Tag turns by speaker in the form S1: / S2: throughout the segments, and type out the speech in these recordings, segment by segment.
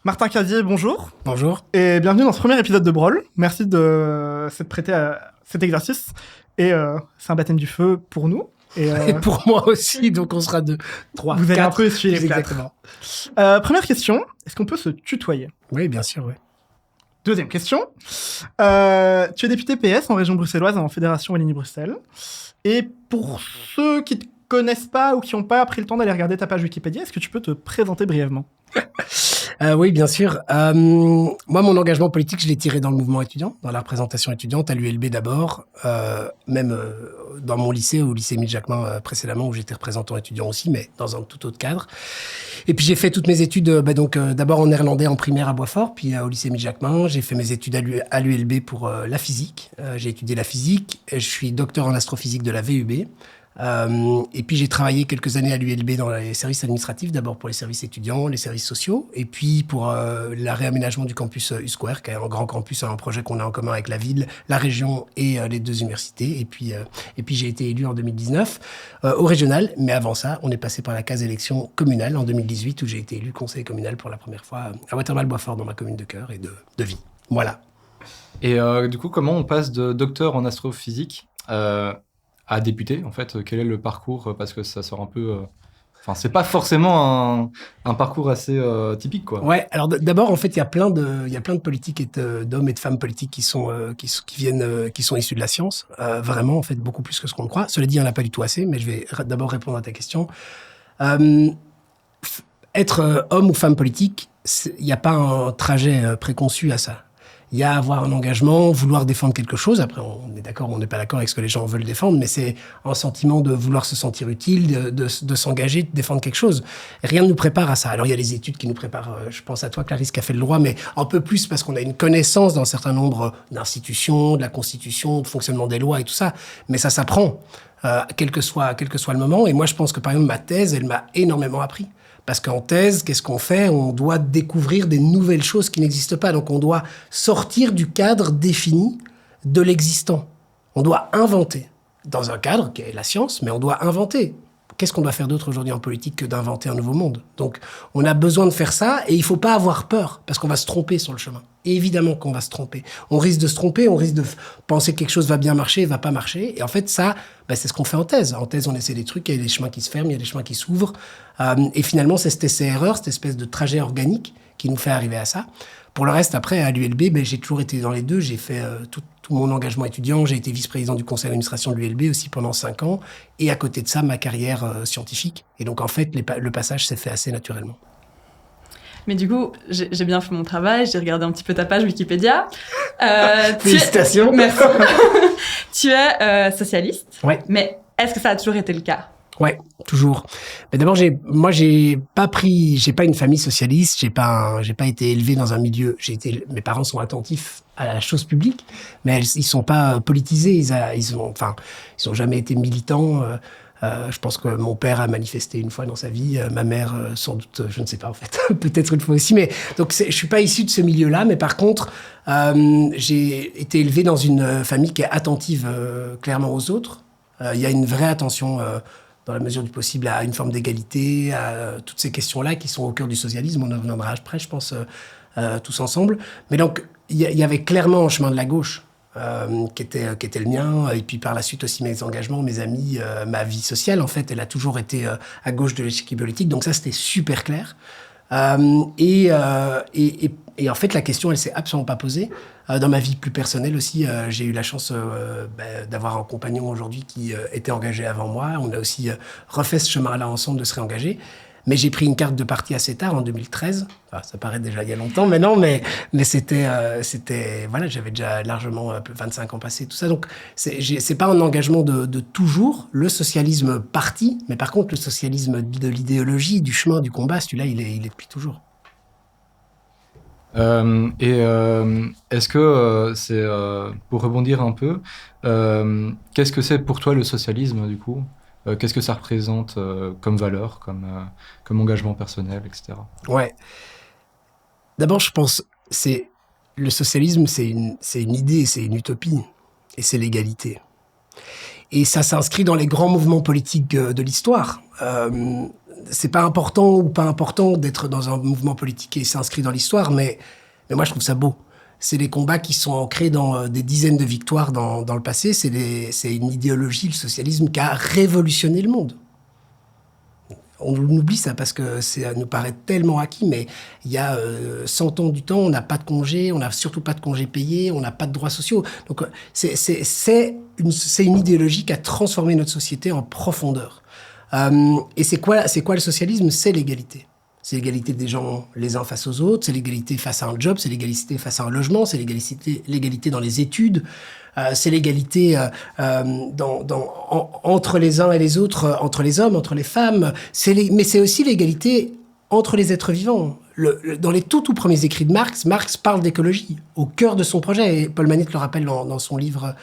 S1: Martin Cadier, bonjour.
S2: Bonjour.
S1: Et bienvenue dans ce premier épisode de Brawl. Merci de s'être prêté à cet exercice. Et c'est un baptême du feu pour nous.
S2: Et pour moi aussi, donc on sera deux, trois,
S1: vous allez
S2: quatre.
S1: un peu essuyer les plâtres.
S2: Exactement.
S1: Première question, est-ce qu'on peut se tutoyer?
S2: Oui, bien sûr, oui.
S1: Deuxième question, tu es député PS en région bruxelloise en Fédération Wallonie-Bruxelles. Et pour ceux qui te connaissent pas ou qui n'ont pas pris le temps d'aller regarder ta page Wikipédia, est-ce que tu peux te présenter brièvement?
S2: Oui, bien sûr. Moi, mon engagement politique, je l'ai tiré dans le mouvement étudiant, dans la représentation étudiante, à l'ULB d'abord, même dans mon lycée, au lycée Émile Jacquemin précédemment, où j'étais représentant étudiant aussi, mais dans un tout autre cadre. Et puis j'ai fait toutes mes études, d'abord en néerlandais en primaire à Boisfort, puis au lycée Émile Jacquemin. J'ai fait mes études à l'ULB pour la physique. J'ai étudié la physique. Je suis docteur en astrophysique de la VUB. Et puis j'ai travaillé quelques années à l'ULB dans les services administratifs, d'abord pour les services étudiants, les services sociaux, et puis pour le réaménagement du campus U-Square, qui est un grand campus, un projet qu'on a en commun avec la ville, la région et les deux universités. Et puis j'ai été élu en 2019 au régional, mais avant ça, on est passé par la case élection communale en 2018, où j'ai été élu conseiller communal pour la première fois à Watermal-Boisfort, dans ma commune de cœur et de vie. Voilà.
S3: Et du coup, comment on passe de docteur en astrophysique à député, en fait? Quel est le parcours? Parce que ça sort un peu... Enfin, c'est pas forcément un parcours assez typique, quoi.
S2: Ouais, alors d'abord, en fait, il y a plein de politiques et d'hommes et de femmes politiques qui sont issus de la science. Vraiment, en fait, beaucoup plus que ce qu'on croit. Cela dit, il n'y en a pas du tout assez, mais je vais d'abord répondre à ta question. Être homme ou femme politique, il n'y a pas un trajet préconçu à ça. Il y a avoir un engagement, vouloir défendre quelque chose. Après, on est d'accord, on n'est pas d'accord avec ce que les gens veulent défendre, mais c'est un sentiment de vouloir se sentir utile, de s'engager, de défendre quelque chose. Rien ne nous prépare à ça. Alors, il y a les études qui nous préparent. Je pense à toi, Clarisse, qui a fait le droit, mais un peu plus parce qu'on a une connaissance d'un certain nombre d'institutions, de la Constitution, du fonctionnement des lois et tout ça. Mais ça s'apprend, quel que soit le moment. Et moi, je pense que, par exemple, ma thèse, elle m'a énormément appris. Parce qu'en thèse, qu'est-ce qu'on fait? On doit découvrir des nouvelles choses qui n'existent pas. Donc on doit sortir du cadre défini de l'existant. On doit inventer. Dans un cadre qui est la science, mais on doit inventer. Qu'est-ce qu'on doit faire d'autre aujourd'hui en politique que d'inventer un nouveau monde? Donc on a besoin de faire ça et il ne faut pas avoir peur parce qu'on va se tromper sur le chemin. Et évidemment qu'on va se tromper. On risque de se tromper, on risque de penser que quelque chose va bien marcher, va pas marcher. Et en fait, ça, c'est ce qu'on fait en thèse. En thèse, on essaie des trucs, il y a des chemins qui se ferment, il y a des chemins qui s'ouvrent. Et finalement, c'est cet essai-erreur, cette espèce de trajet organique qui nous fait arriver à ça. Pour le reste, après, à l'ULB, j'ai toujours été dans les deux. J'ai fait tout mon engagement étudiant. J'ai été vice-président du conseil d'administration de l'ULB aussi pendant 5 ans. Et à côté de ça, ma carrière scientifique. Et donc, en fait, le passage s'est fait assez naturellement.
S4: Mais du coup, j'ai bien fait mon travail, j'ai regardé un petit peu ta page Wikipédia.
S2: Félicitations.
S4: Merci. Tu es socialiste.
S2: Ouais.
S4: Mais est-ce que ça a toujours été le cas?
S2: Ouais, toujours. Mais d'abord, j'ai pas une famille socialiste, j'ai pas été élevé dans un milieu, mes parents sont attentifs à la chose publique, mais ils sont pas politisés, ils ont jamais été militants. Je pense que mon père a manifesté une fois dans sa vie, ma mère sans doute, je ne sais pas en fait, peut-être une fois aussi, mais donc je suis pas issu de ce milieu-là, mais par contre, j'ai été élevé dans une famille qui est attentive clairement aux autres. Il y a une vraie attention dans la mesure du possible, à une forme d'égalité, à toutes ces questions-là qui sont au cœur du socialisme. On en reviendra après, je pense, tous ensemble. Mais donc, il y avait clairement un chemin de la gauche qui était le mien. Et puis, par la suite aussi, mes engagements, mes amis, ma vie sociale, en fait, elle a toujours été à gauche de l'échiquier politique. Donc ça, c'était super clair. Et en fait, la question, elle s'est absolument pas posée. Dans ma vie plus personnelle aussi, j'ai eu la chance d'avoir un compagnon aujourd'hui qui était engagé avant moi. On a aussi refait ce chemin-là ensemble de se réengager. Mais j'ai pris une carte de parti assez tard, en 2013. Enfin, ça paraît déjà il y a longtemps, mais non, mais c'était voilà, j'avais déjà largement 25 ans passés, tout ça. Donc, c'est pas un engagement de toujours, le socialisme parti, mais par contre, le socialisme de l'idéologie, du chemin, du combat, celui-là, il est depuis toujours.
S3: Est-ce que c'est, pour rebondir un peu, qu'est-ce que c'est pour toi le socialisme, du coup? Qu'est-ce que ça représente comme valeur, comme engagement personnel, etc.
S2: Ouais. D'abord, je pense le socialisme, c'est une idée, c'est une utopie, et c'est l'égalité. Et ça s'inscrit dans les grands mouvements politiques de l'histoire. C'est pas important ou pas important d'être dans un mouvement politique et s'inscrit dans l'histoire, mais moi je trouve ça beau. C'est des combats qui sont ancrés dans des dizaines de victoires dans le passé. C'est une idéologie, le socialisme, qui a révolutionné le monde. On oublie ça parce que ça nous paraît tellement acquis, mais il y a 100 ans du temps, on n'a pas de congés, on n'a surtout pas de congés payés, on n'a pas de droits sociaux. Donc c'est une idéologie qui a transformé notre société en profondeur. Et c'est quoi le socialisme? C'est l'égalité. C'est l'égalité des gens les uns face aux autres, c'est l'égalité face à un job, c'est l'égalité face à un logement, c'est l'égalité dans les études, c'est l'égalité entre les uns et les autres, entre les hommes, entre les femmes. Mais c'est aussi l'égalité entre les êtres vivants. Dans les tout premiers écrits de Marx parle d'écologie au cœur de son projet. Et Paul Manette le rappelle dans son livre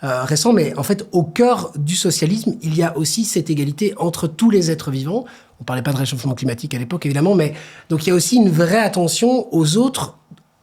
S2: récent. Mais en fait, au cœur du socialisme, il y a aussi cette égalité entre tous les êtres vivants. On parlait pas de réchauffement climatique à l'époque, évidemment, mais donc il y a aussi une vraie attention aux autres,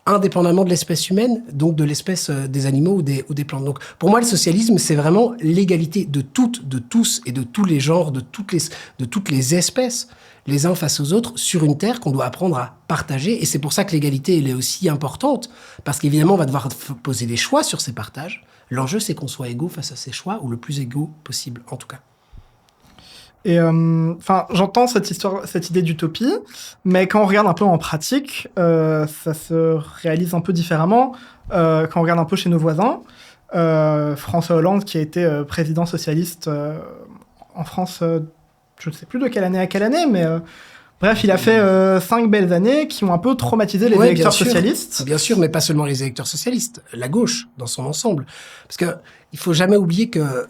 S2: indépendamment de l'espèce humaine, donc de l'espèce des animaux ou des plantes. Donc pour moi, le socialisme, c'est vraiment l'égalité de toutes, de tous et de tous les genres, de toutes les espèces, les uns face aux autres, sur une terre qu'on doit apprendre à partager. Et c'est pour ça que l'égalité, elle est aussi importante, parce qu'évidemment, on va devoir poser des choix sur ces partages. L'enjeu, c'est qu'on soit égaux face à ces choix, ou le plus égaux possible, en tout cas.
S1: Et j'entends cette idée d'utopie, mais quand on regarde un peu en pratique, ça se réalise un peu différemment. Quand on regarde un peu chez nos voisins, François Hollande, qui a été président socialiste en France, je ne sais plus de quelle année à quelle année, mais bref, il a fait 5 belles années qui ont un peu traumatisé les électeurs socialistes.
S2: Bien sûr, mais pas seulement les électeurs socialistes, la gauche dans son ensemble. Parce que il faut jamais oublier que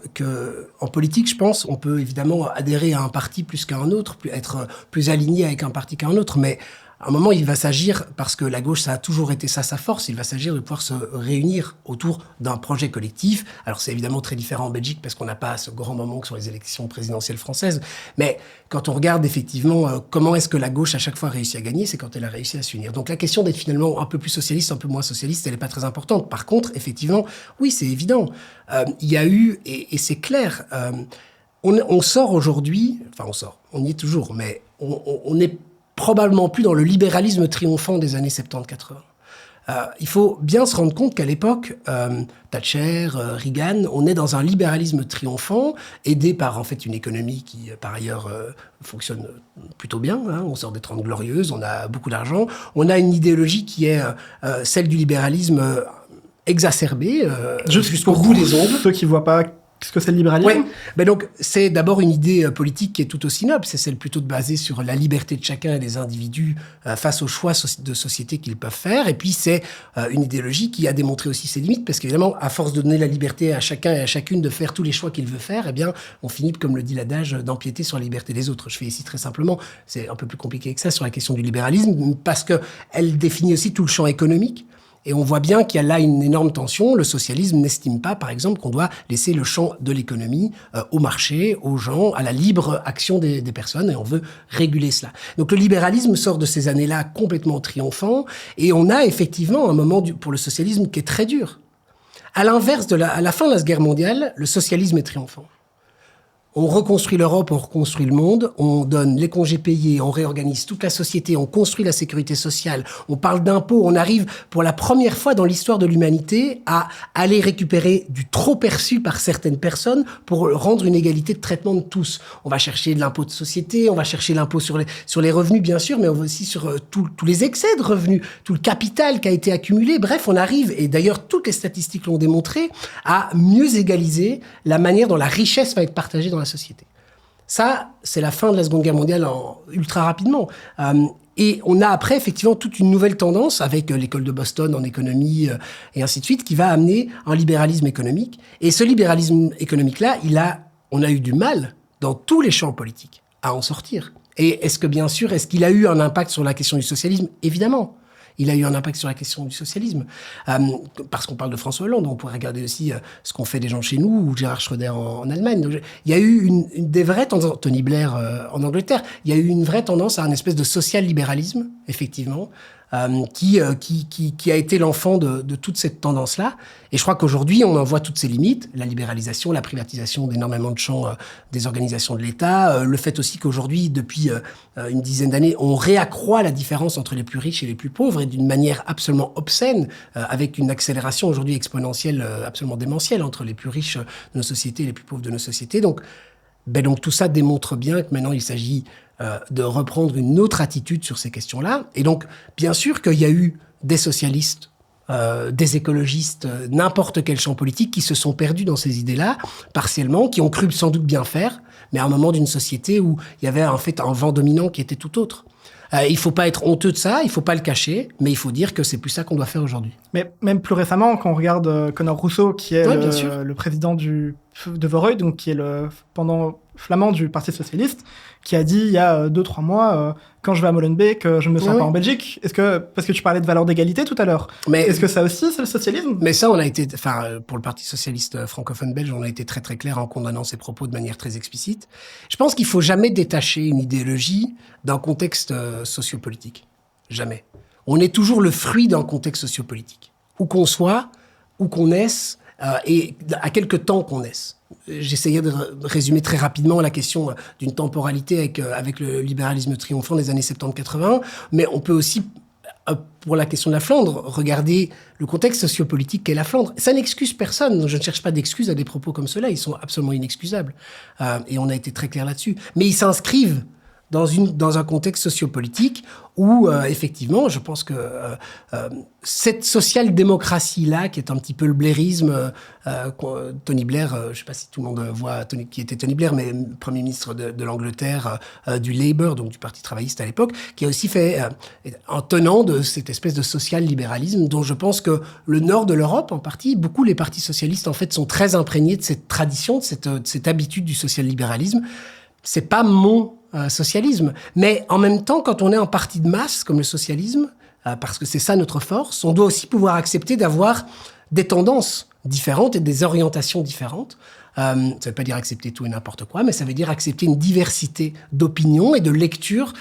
S2: en politique, je pense, on peut évidemment adhérer à un parti plus qu'à un autre, être plus aligné avec un parti qu'à un autre, mais à un moment, il va s'agir, parce que la gauche, ça a toujours été ça, sa force, il va s'agir de pouvoir se réunir autour d'un projet collectif. Alors, c'est évidemment très différent en Belgique, parce qu'on n'a pas ce grand moment que sur les élections présidentielles françaises. Mais quand on regarde effectivement comment est-ce que la gauche, à chaque fois, réussit à gagner, c'est quand elle a réussi à s'unir. Donc, la question d'être finalement un peu plus socialiste, un peu moins socialiste, elle n'est pas très importante. Par contre, effectivement, oui, c'est évident. Il y a eu, et c'est clair, on sort aujourd'hui, on y est toujours, mais on est probablement plus dans le libéralisme triomphant des années 70-80. Il faut bien se rendre compte qu'à l'époque, Thatcher, Reagan, on est dans un libéralisme triomphant, aidé par en fait une économie qui, par ailleurs, fonctionne plutôt bien. On sort des 30 glorieuses, on a beaucoup d'argent. On a une idéologie qui est celle du libéralisme exacerbée, jusqu'au bout des ongles.
S1: Ceux qui ne voient pas ce que c'est le libéralisme.
S2: Oui, ben donc c'est d'abord une idée politique qui est tout aussi noble, c'est celle plutôt de baser sur la liberté de chacun et des individus face aux choix de société qu'ils peuvent faire, et puis c'est une idéologie qui a démontré aussi ses limites, parce qu'évidemment, à force de donner la liberté à chacun et à chacune de faire tous les choix qu'il veut faire, eh bien, on finit, comme le dit l'adage, d'empiéter sur la liberté des autres. Je fais ici très simplement, c'est un peu plus compliqué que ça sur la question du libéralisme, parce qu'elle définit aussi tout le champ économique. Et on voit bien qu'il y a là une énorme tension. Le socialisme n'estime pas, par exemple, qu'on doit laisser le champ de l'économie au marché, aux gens, à la libre action des personnes, et on veut réguler cela. Donc le libéralisme sort de ces années-là complètement triomphant, et on a effectivement un moment pour le socialisme qui est très dur. À l'inverse, à la fin de la Seconde Guerre mondiale, le socialisme est triomphant. On reconstruit l'Europe, on reconstruit le monde, on donne les congés payés, on réorganise toute la société, on construit la sécurité sociale, on parle d'impôts, on arrive pour la première fois dans l'histoire de l'humanité à aller récupérer du trop perçu par certaines personnes pour rendre une égalité de traitement de tous. On va chercher de l'impôt de société, on va chercher l'impôt sur les revenus bien sûr, mais on va aussi sur tous les excès de revenus, tout le capital qui a été accumulé. Bref, on arrive, et d'ailleurs toutes les statistiques l'ont démontré, à mieux égaliser la manière dont la richesse va être partagée dans la société. Ça, c'est la fin de la Seconde Guerre mondiale ultra rapidement. Et on a après, effectivement, toute une nouvelle tendance avec l'école de Boston en économie et ainsi de suite, qui va amener un libéralisme économique. Et ce libéralisme économique-là, on a eu du mal dans tous les champs politiques à en sortir. Et est-ce qu'il a eu un impact sur la question du socialisme? Évidemment. Il a eu un impact sur la question du socialisme. Parce qu'on parle de François Hollande, on pourrait regarder aussi ce qu'ont fait des gens chez nous, ou Gerhard Schröder en Allemagne. Donc, il y a eu des vraies tendances, Tony Blair en Angleterre, il y a eu une vraie tendance à un espèce de social-libéralisme, effectivement, qui a été l'enfant de toute cette tendance-là. Et je crois qu'aujourd'hui, on en voit toutes ses limites. La libéralisation, la privatisation d'énormément de champs des organisations de l'État. Le fait aussi qu'aujourd'hui, depuis une dizaine d'années, on réaccroît la différence entre les plus riches et les plus pauvres et d'une manière absolument obscène, avec une accélération aujourd'hui exponentielle absolument démentielle entre les plus riches de nos sociétés et les plus pauvres de nos sociétés. Donc tout ça démontre bien que maintenant, il s'agit de reprendre une autre attitude sur ces questions-là. Et donc, bien sûr qu'il y a eu des socialistes, des écologistes, n'importe quel champ politique qui se sont perdus dans ces idées-là, partiellement, qui ont cru sans doute bien faire, mais à un moment d'une société où il y avait en fait un vent dominant qui était tout autre. Il faut pas être honteux de ça, il faut pas le cacher, mais il faut dire que c'est plus ça qu'on doit faire aujourd'hui.
S1: Mais même plus récemment, quand on regarde Conor Rousseau, qui est le président de Voreuil, donc qui est le flamand du Parti socialiste, qui a dit il y a 2-3 mois, quand je vais à Molenbeek, je ne me sens pas en Belgique. Parce que tu parlais de valeur d'égalité tout à l'heure. Mais est-ce que ça aussi, c'est le socialisme?
S2: Mais ça, pour le Parti socialiste francophone belge, on a été très très clair en condamnant ces propos de manière très explicite. Je pense qu'il faut jamais détacher une idéologie d'un contexte sociopolitique. Jamais. On est toujours le fruit d'un contexte sociopolitique. Où qu'on soit, où qu'on naisse, et à quelque temps qu'on naisse. J'essayais de résumer très rapidement la question d'une temporalité avec le libéralisme triomphant des années 70-80, mais on peut aussi, pour la question de la Flandre, regarder le contexte sociopolitique qu'est la Flandre. Ça n'excuse personne. Je ne cherche pas d'excuses à des propos comme ceux-là. Ils sont absolument inexcusables. Et on a été très clair là-dessus. Mais ils s'inscrivent dans un contexte sociopolitique où, effectivement, je pense que cette social-démocratie-là, qui est un petit peu le blairisme, Tony Blair, je ne sais pas si tout le monde voit qui était Tony Blair, mais Premier ministre de l'Angleterre, du Labour, donc du Parti travailliste à l'époque, qui a aussi fait un tenant de cette espèce de social-libéralisme dont je pense que le nord de l'Europe, en partie, beaucoup les partis socialistes, en fait, sont très imprégnés de cette tradition, de cette habitude du social-libéralisme. C'est pas mon socialisme. Mais en même temps, quand on est un parti de masse, comme le socialisme, parce que c'est ça notre force, on doit aussi pouvoir accepter d'avoir des tendances différentes et des orientations différentes. Ça ne veut pas dire accepter tout et n'importe quoi, mais ça veut dire accepter une diversité d'opinions et de lectures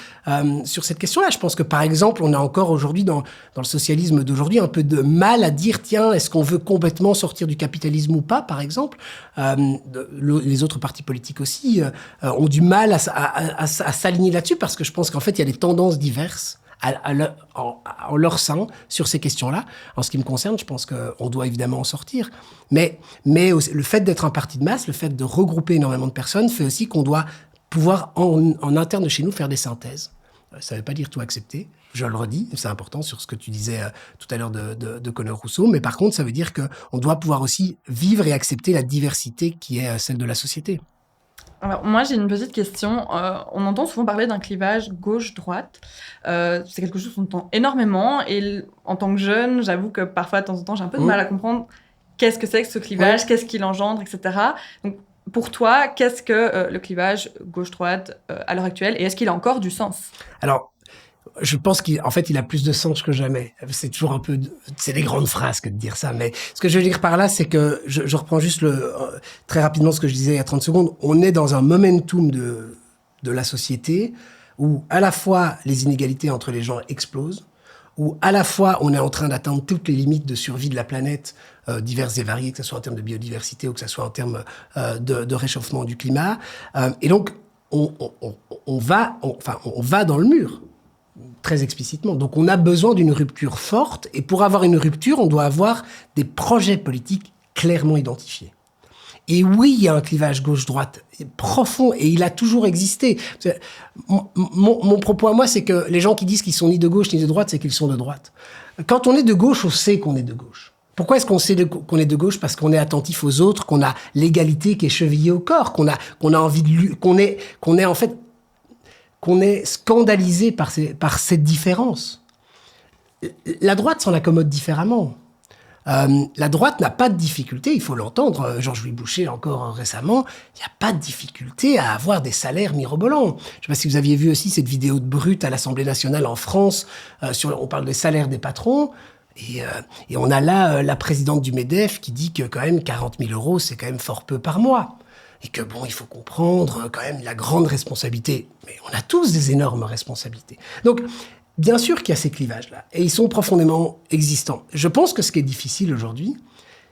S2: sur cette question-là. Je pense que, par exemple, on a encore aujourd'hui, dans le socialisme d'aujourd'hui, un peu de mal à dire, tiens, est-ce qu'on veut complètement sortir du capitalisme ou pas, par exemple. Les autres partis politiques aussi ont du mal à s'aligner là-dessus, parce que je pense qu'en fait, il y a des tendances diverses en leur sein sur ces questions-là. En ce qui me concerne, je pense qu'on doit évidemment en sortir. Mais le fait d'être un parti de masse, le fait de regrouper énormément de personnes, fait aussi qu'on doit pouvoir, en interne de chez nous, faire des synthèses. Ça ne veut pas dire tout accepter, je le redis, c'est important sur ce que tu disais tout à l'heure de Conor Rousseau, mais par contre, ça veut dire qu'on doit pouvoir aussi vivre et accepter la diversité qui est celle de la société.
S4: Alors, moi, j'ai une petite question. On entend souvent parler d'un clivage gauche-droite. C'est quelque chose qu'on entend énormément. Et en tant que jeune, j'avoue que parfois, de temps en temps, j'ai un peu de mal à comprendre qu'est-ce que c'est que ce clivage, qu'est-ce qu'il engendre, etc. Donc, pour toi, qu'est-ce que le clivage gauche-droite à l'heure actuelle? Et est-ce qu'il a encore du sens? Alors,
S2: je pense qu'en fait, il a plus de sens que jamais. C'est toujours un peu... C'est des grandes phrases que de dire ça. Mais ce que je veux dire par là, c'est que... Je reprends juste très rapidement ce que je disais il y a 30 secondes. On est dans un momentum de la société où à la fois les inégalités entre les gens explosent, où à la fois on est en train d'atteindre toutes les limites de survie de la planète, diverses et variées, que ce soit en termes de biodiversité ou que ce soit en termes de réchauffement du climat. Et donc, on va dans le mur. Très explicitement. Donc, on a besoin d'une rupture forte. Et pour avoir une rupture, on doit avoir des projets politiques clairement identifiés. Et oui, il y a un clivage gauche-droite profond et il a toujours existé. Mon propos à moi, c'est que les gens qui disent qu'ils sont ni de gauche ni de droite, c'est qu'ils sont de droite. Quand on est de gauche, on sait qu'on est de gauche. Pourquoi est-ce qu'on sait qu'on est de gauche? Parce qu'on est attentif aux autres, qu'on a l'égalité qui est chevillée au corps, qu'on a envie de qu'on est scandalisé par cette différence. La droite s'en accommode différemment. La droite n'a pas de difficulté, il faut l'entendre, Georges-Louis Boucher encore récemment, il n'y a pas de difficulté à avoir des salaires mirobolants. Je ne sais pas si vous aviez vu aussi cette vidéo de Brut à l'Assemblée nationale en France, on parle des salaires des patrons, et on a là la présidente du MEDEF qui dit que quand même 40 000 euros, c'est quand même fort peu par mois. Et que bon, il faut comprendre quand même la grande responsabilité. Mais on a tous des énormes responsabilités. Donc, bien sûr qu'il y a ces clivages-là, et ils sont profondément existants. Je pense que ce qui est difficile aujourd'hui,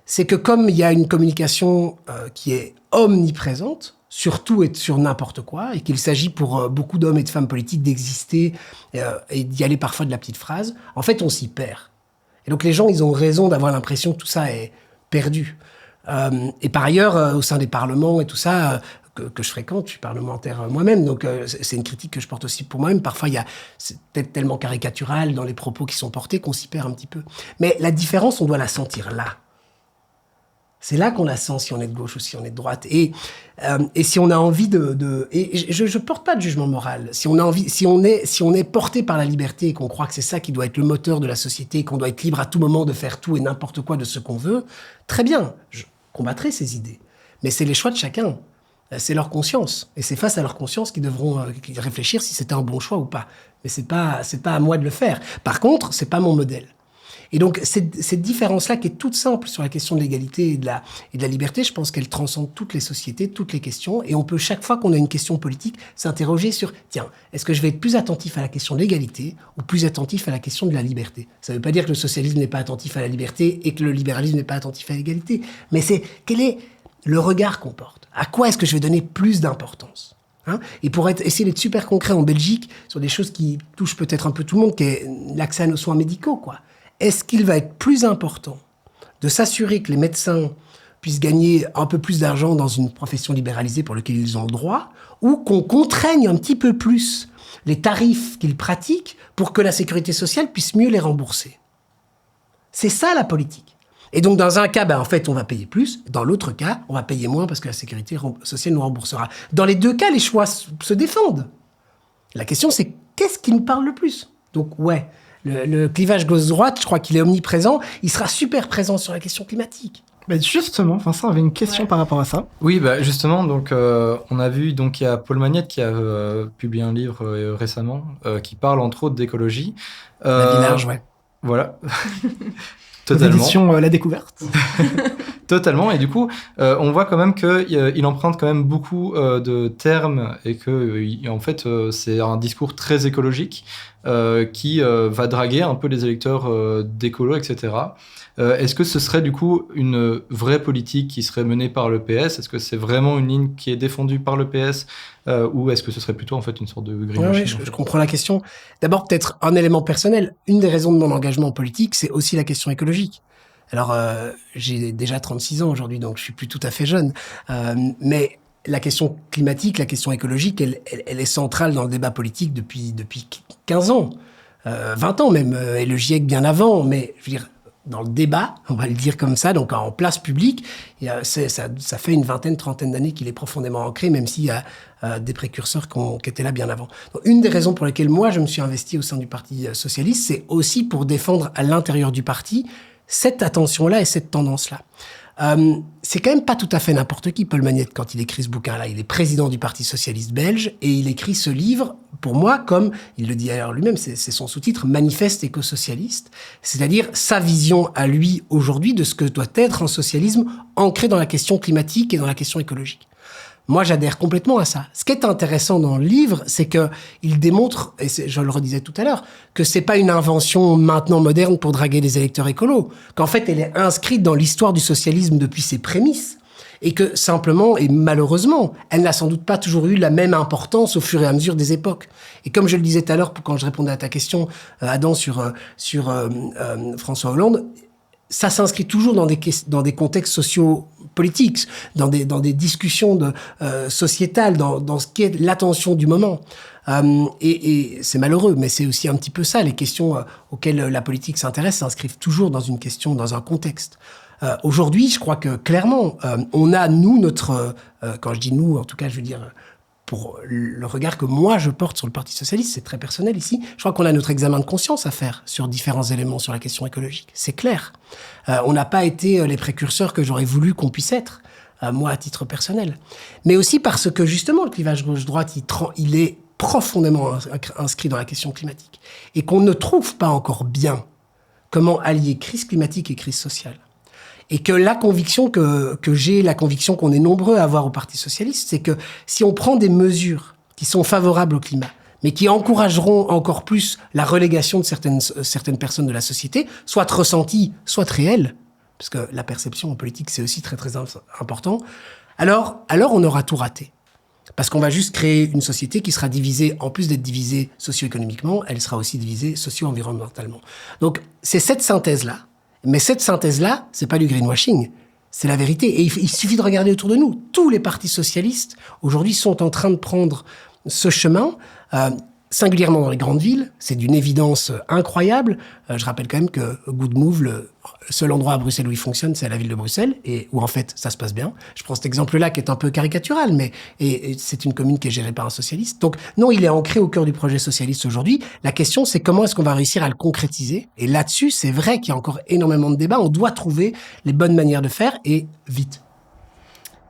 S2: c'est que comme il y a une communication qui est omniprésente, sur tout et sur n'importe quoi, et qu'il s'agit pour beaucoup d'hommes et de femmes politiques d'exister et d'y aller parfois de la petite phrase, en fait, on s'y perd. Et donc les gens, ils ont raison d'avoir l'impression que tout ça est perdu. Et par ailleurs, au sein des parlements et tout ça, que je fréquente, je suis parlementaire moi-même, donc c'est une critique que je porte aussi pour moi-même. Parfois, c'est peut-être tellement caricatural dans les propos qui sont portés qu'on s'y perd un petit peu. Mais la différence, on doit la sentir là. C'est là qu'on la sent, si on est de gauche ou si on est de droite. Et si on a envie et je porte pas de jugement moral. Si on a envie, si on est porté par la liberté et qu'on croit que c'est ça qui doit être le moteur de la société, qu'on doit être libre à tout moment de faire tout et n'importe quoi de ce qu'on veut, très bien, je combattrai ces idées. Mais c'est les choix de chacun. C'est leur conscience. Et c'est face à leur conscience qu'ils devront réfléchir si c'était un bon choix ou pas. Mais c'est pas à moi de le faire. Par contre, c'est pas mon modèle. Et donc, cette différence-là, qui est toute simple sur la question de l'égalité et de la liberté, je pense qu'elle transcende toutes les sociétés, toutes les questions. Et on peut, chaque fois qu'on a une question politique, s'interroger sur, tiens, est-ce que je vais être plus attentif à la question de l'égalité ou plus attentif à la question de la liberté? Ça ne veut pas dire que le socialisme n'est pas attentif à la liberté et que le libéralisme n'est pas attentif à l'égalité. Mais quel est le regard qu'on porte? À quoi est-ce que je vais donner plus d'importance? Et pour essayer d'être super concret en Belgique, sur des choses qui touchent peut-être un peu tout le monde, qui est l'accès à nos soins médicaux, quoi. Est-ce qu'il va être plus important de s'assurer que les médecins puissent gagner un peu plus d'argent dans une profession libéralisée pour laquelle ils ont le droit, ou qu'on contraigne un petit peu plus les tarifs qu'ils pratiquent pour que la sécurité sociale puisse mieux les rembourser? C'est ça la politique. Et donc dans un cas, en fait, on va payer plus. Dans l'autre cas, on va payer moins parce que la sécurité sociale nous remboursera. Dans les deux cas, les choix se défendent. La question, c'est qu'est-ce qui nous parle le plus? Donc ouais, le clivage gauche-droite, je crois qu'il est omniprésent. Il sera super présent sur la question climatique.
S1: Bah justement, Vincent avait une question par rapport à ça.
S3: Oui, justement, donc on a vu, donc il y a Paul Magnette qui a publié un livre récemment qui parle entre autres d'écologie.
S2: La Village, ouais.
S3: Voilà.
S1: Aux
S3: Totalement.
S1: éditions La Découverte.
S3: Totalement. Et du coup, on voit quand même qu'il emprunte quand même beaucoup de termes et que, en fait, c'est un discours très écologique qui va draguer un peu les électeurs d'écolo, etc. Est-ce que ce serait du coup une vraie politique qui serait menée par le PS? Est-ce que c'est vraiment une ligne qui est défendue par le PS ou est-ce que ce serait plutôt en fait une sorte de greenwashing?
S2: Oui, je comprends la question. D'abord, peut-être un élément personnel. Une des raisons de mon engagement politique, c'est aussi la question écologique. Alors, j'ai déjà 36 ans aujourd'hui, donc je suis plus tout à fait jeune. Mais la question climatique, la question écologique, elle est centrale dans le débat politique depuis 15 ans, 20 ans même, et le GIEC bien avant. Mais je veux dire, dans le débat, on va le dire comme ça, donc en place publique, ça fait une vingtaine, trentaine d'années qu'il est profondément ancré, même s'il y a des précurseurs qui étaient là bien avant. Donc, une des raisons pour lesquelles moi je me suis investi au sein du Parti socialiste, c'est aussi pour défendre à l'intérieur du parti cette attention-là et cette tendance-là. C'est quand même pas tout à fait n'importe qui, Paul Magnette, quand il écrit ce bouquin-là. Il est président du Parti socialiste belge et il écrit ce livre, pour moi, comme il le dit d'ailleurs lui-même, c'est son sous-titre, Manifeste éco-socialiste, c'est-à-dire sa vision à lui aujourd'hui de ce que doit être un socialisme ancré dans la question climatique et dans la question écologique. Moi, j'adhère complètement à ça. Ce qui est intéressant dans le livre, c'est que il démontre, et je le redisais tout à l'heure, que c'est pas une invention maintenant moderne pour draguer les électeurs écolos, qu'en fait, elle est inscrite dans l'histoire du socialisme depuis ses prémices, et que simplement, et malheureusement, elle n'a sans doute pas toujours eu la même importance au fur et à mesure des époques. Et comme je le disais tout à l'heure, quand je répondais à ta question, Adam, sur François Hollande, ça s'inscrit toujours dans des contextes sociopolitiques, dans des discussions sociétales, dans ce qui est l'attention du moment. Et c'est malheureux, mais c'est aussi un petit peu ça. Les questions auxquelles la politique s'intéresse s'inscrivent toujours dans une question, dans un contexte. Aujourd'hui, je crois que clairement, on a, nous, quand je dis nous, en tout cas, je veux dire, pour le regard que moi je porte sur le Parti socialiste, c'est très personnel ici, je crois qu'on a notre examen de conscience à faire sur différents éléments sur la question écologique. C'est clair. On n'a pas été les précurseurs que j'aurais voulu qu'on puisse être, moi à titre personnel. Mais aussi parce que justement le clivage gauche-droite, il est profondément inscrit dans la question climatique. Et qu'on ne trouve pas encore bien comment allier crise climatique et crise sociale. Et que la conviction que j'ai, la conviction qu'on est nombreux à avoir au Parti socialiste, c'est que si on prend des mesures qui sont favorables au climat, mais qui encourageront encore plus la relégation de certaines personnes de la société, soit ressenties, soit réelles, parce que la perception en politique, c'est aussi très très important, alors on aura tout raté. Parce qu'on va juste créer une société qui sera divisée, en plus d'être divisée socio-économiquement, elle sera aussi divisée socio-environnementalement. Donc, c'est cette synthèse-là. Mais cette synthèse-là, c'est pas du greenwashing. C'est la vérité. Et il suffit de regarder autour de nous. Tous les partis socialistes, aujourd'hui, sont en train de prendre ce chemin, singulièrement dans les grandes villes. C'est d'une évidence incroyable. Je rappelle quand même que Good Move, le seul endroit à Bruxelles où il fonctionne, c'est à la ville de Bruxelles, et où en fait, ça se passe bien. Je prends cet exemple-là qui est un peu caricatural, mais et c'est une commune qui est gérée par un socialiste. Donc non, il est ancré au cœur du projet socialiste aujourd'hui. La question, c'est comment est-ce qu'on va réussir à le concrétiser. Et là-dessus, c'est vrai qu'il y a encore énormément de débats. On doit trouver les bonnes manières de faire, et vite.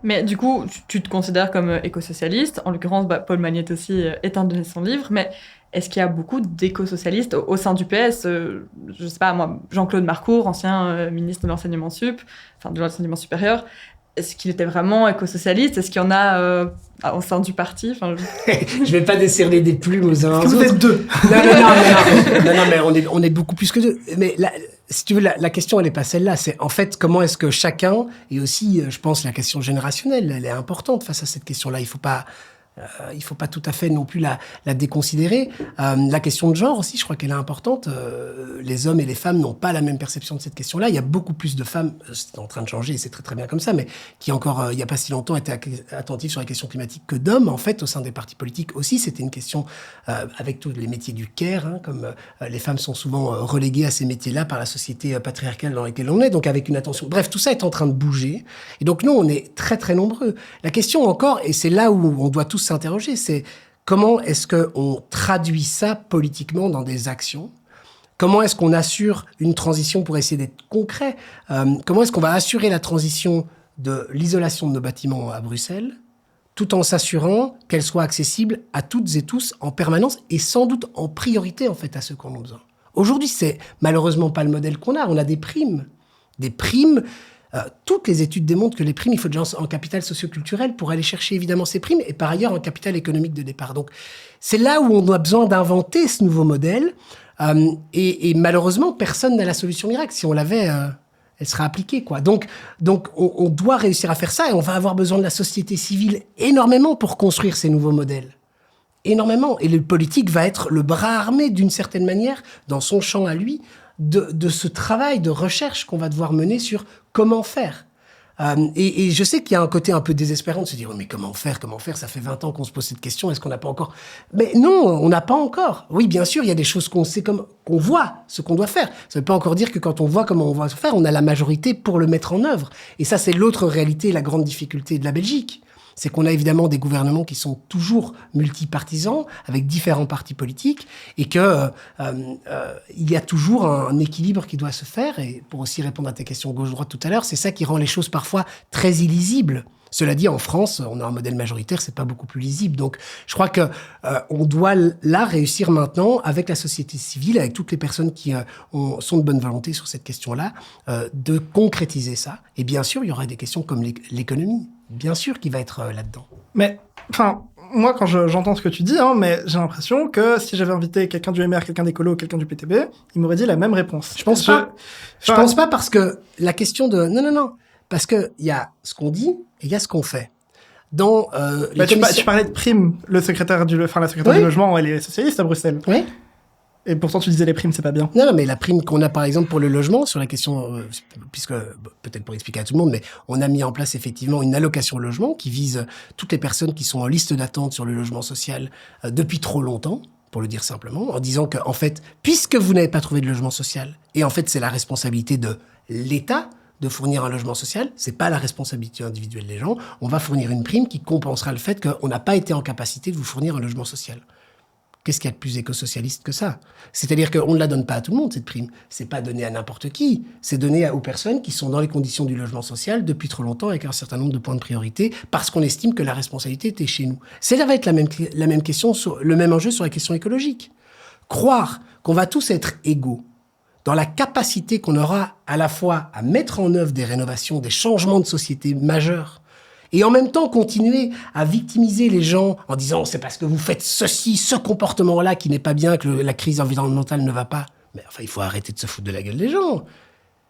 S4: Mais du coup, tu te considères comme éco-socialiste. En l'occurrence, Paul Magnette aussi est un de son livre. Mais est-ce qu'il y a beaucoup d'éco-socialistes au sein du PS? Je sais pas, moi, Jean-Claude Marcourt, ancien ministre de l'enseignement de l'enseignement supérieur, est-ce qu'il était vraiment éco-socialiste? Est-ce qu'il y en a au sein du parti?
S2: Je vais pas décerner des plumes aux uns aux autres.
S1: Vous êtes deux.
S2: Non, mais on est beaucoup plus que deux. Mais si tu veux, la question, elle est pas celle-là. C'est en fait comment est-ce que chacun, et aussi, je pense, la question générationnelle, elle est importante face à cette question-là. Il faut pas tout à fait non plus la déconsidérer. La question de genre aussi, je crois qu'elle est importante. Les hommes et les femmes n'ont pas la même perception de cette question-là. Il y a beaucoup plus de femmes, c'est en train de changer et c'est très très bien comme ça, mais qui encore, il n'y a pas si longtemps, étaient attentifs sur la question climatique que d'hommes. En fait, au sein des partis politiques aussi, c'était une question avec tous les métiers du care, comme les femmes sont souvent reléguées à ces métiers-là par la société patriarcale dans laquelle on est, donc avec une attention. Bref, tout ça est en train de bouger. Et donc nous, on est très très nombreux. La question encore, et c'est là où on doit tous s'interroger, c'est comment est-ce qu'on traduit ça politiquement dans des actions? Comment est-ce qu'on assure une transition pour essayer d'être concret? Comment est-ce qu'on va assurer la transition de l'isolation de nos bâtiments à Bruxelles, tout en s'assurant qu'elle soit accessible à toutes et tous en permanence et sans doute en priorité en fait à ceux qui en ont besoin. Aujourd'hui, c'est malheureusement pas le modèle qu'on a. On a des primes. Toutes les études démontrent que les primes, il faut des gens en capital socioculturel pour aller chercher évidemment ces primes et par ailleurs en capital économique de départ. Donc c'est là où on a besoin d'inventer ce nouveau modèle et malheureusement personne n'a la solution miracle. Si on l'avait, elle sera appliquée, quoi. Donc on doit réussir à faire ça et on va avoir besoin de la société civile énormément pour construire ces nouveaux modèles. Énormément. Et le politique va être le bras armé d'une certaine manière dans son champ à lui de ce travail de recherche qu'on va devoir mener sur comment faire. Et je sais qu'il y a un côté un peu désespérant de se dire « Mais comment faire ? Ça fait 20 ans qu'on se pose cette question, est-ce qu'on n'a pas encore... » Mais non, on n'a pas encore. Oui, bien sûr, il y a des choses qu'on sait, qu'on voit ce qu'on doit faire. Ça ne veut pas encore dire que quand on voit comment on va se faire, on a la majorité pour le mettre en œuvre. Et ça, c'est l'autre réalité, la grande difficulté de la Belgique. C'est qu'on a évidemment des gouvernements qui sont toujours multipartisans, avec différents partis politiques, et que il y a toujours un équilibre qui doit se faire. Et pour aussi répondre à tes questions gauche-droite tout à l'heure, c'est ça qui rend les choses parfois très illisibles. Cela dit, en France, on a un modèle majoritaire, c'est pas beaucoup plus lisible. Donc, je crois que on doit là réussir maintenant, avec la société civile, avec toutes les personnes qui sont de bonne volonté sur cette question-là, de concrétiser ça. Et bien sûr, il y aura des questions comme l'économie. Bien sûr qu'il va être là-dedans.
S1: Mais, enfin, moi, quand j'entends ce que tu dis, mais j'ai l'impression que si j'avais invité quelqu'un du MR, quelqu'un d'écolo, quelqu'un du PTB, il m'aurait dit la même réponse.
S2: Je pense pas. Je pense pas parce que la question de... Non. Parce que il y a ce qu'on dit et il y a ce qu'on fait. Dans
S1: tu parlais de primes. La secrétaire du logement, elle est socialiste à Bruxelles.
S2: Oui.
S1: Et pourtant, tu disais les primes, c'est pas bien.
S2: Non, mais la prime qu'on a, par exemple, pour le logement, sur la question, puisque, peut-être pour expliquer à tout le monde, mais on a mis en place effectivement une allocation au logement qui vise toutes les personnes qui sont en liste d'attente sur le logement social depuis trop longtemps, pour le dire simplement, en disant que, en fait, puisque vous n'avez pas trouvé de logement social, et en fait, c'est la responsabilité de l'État de fournir un logement social, c'est pas la responsabilité individuelle des gens, on va fournir une prime qui compensera le fait qu'on n'a pas été en capacité de vous fournir un logement social. Qu'est-ce qu'il y a de plus éco-socialiste que ça? C'est-à-dire qu'on ne la donne pas à tout le monde, cette prime. C'est pas donné à n'importe qui. C'est donné aux personnes qui sont dans les conditions du logement social depuis trop longtemps avec un certain nombre de points de priorité parce qu'on estime que la responsabilité était chez nous. Ça va être la même question le même enjeu sur la question écologique. Croire qu'on va tous être égaux dans la capacité qu'on aura à la fois à mettre en œuvre des rénovations, des changements de société majeurs Et en même temps, continuer à victimiser les gens en disant c'est parce que vous faites ceci, ce comportement-là qui n'est pas bien, que la crise environnementale ne va pas. Mais enfin, il faut arrêter de se foutre de la gueule des gens.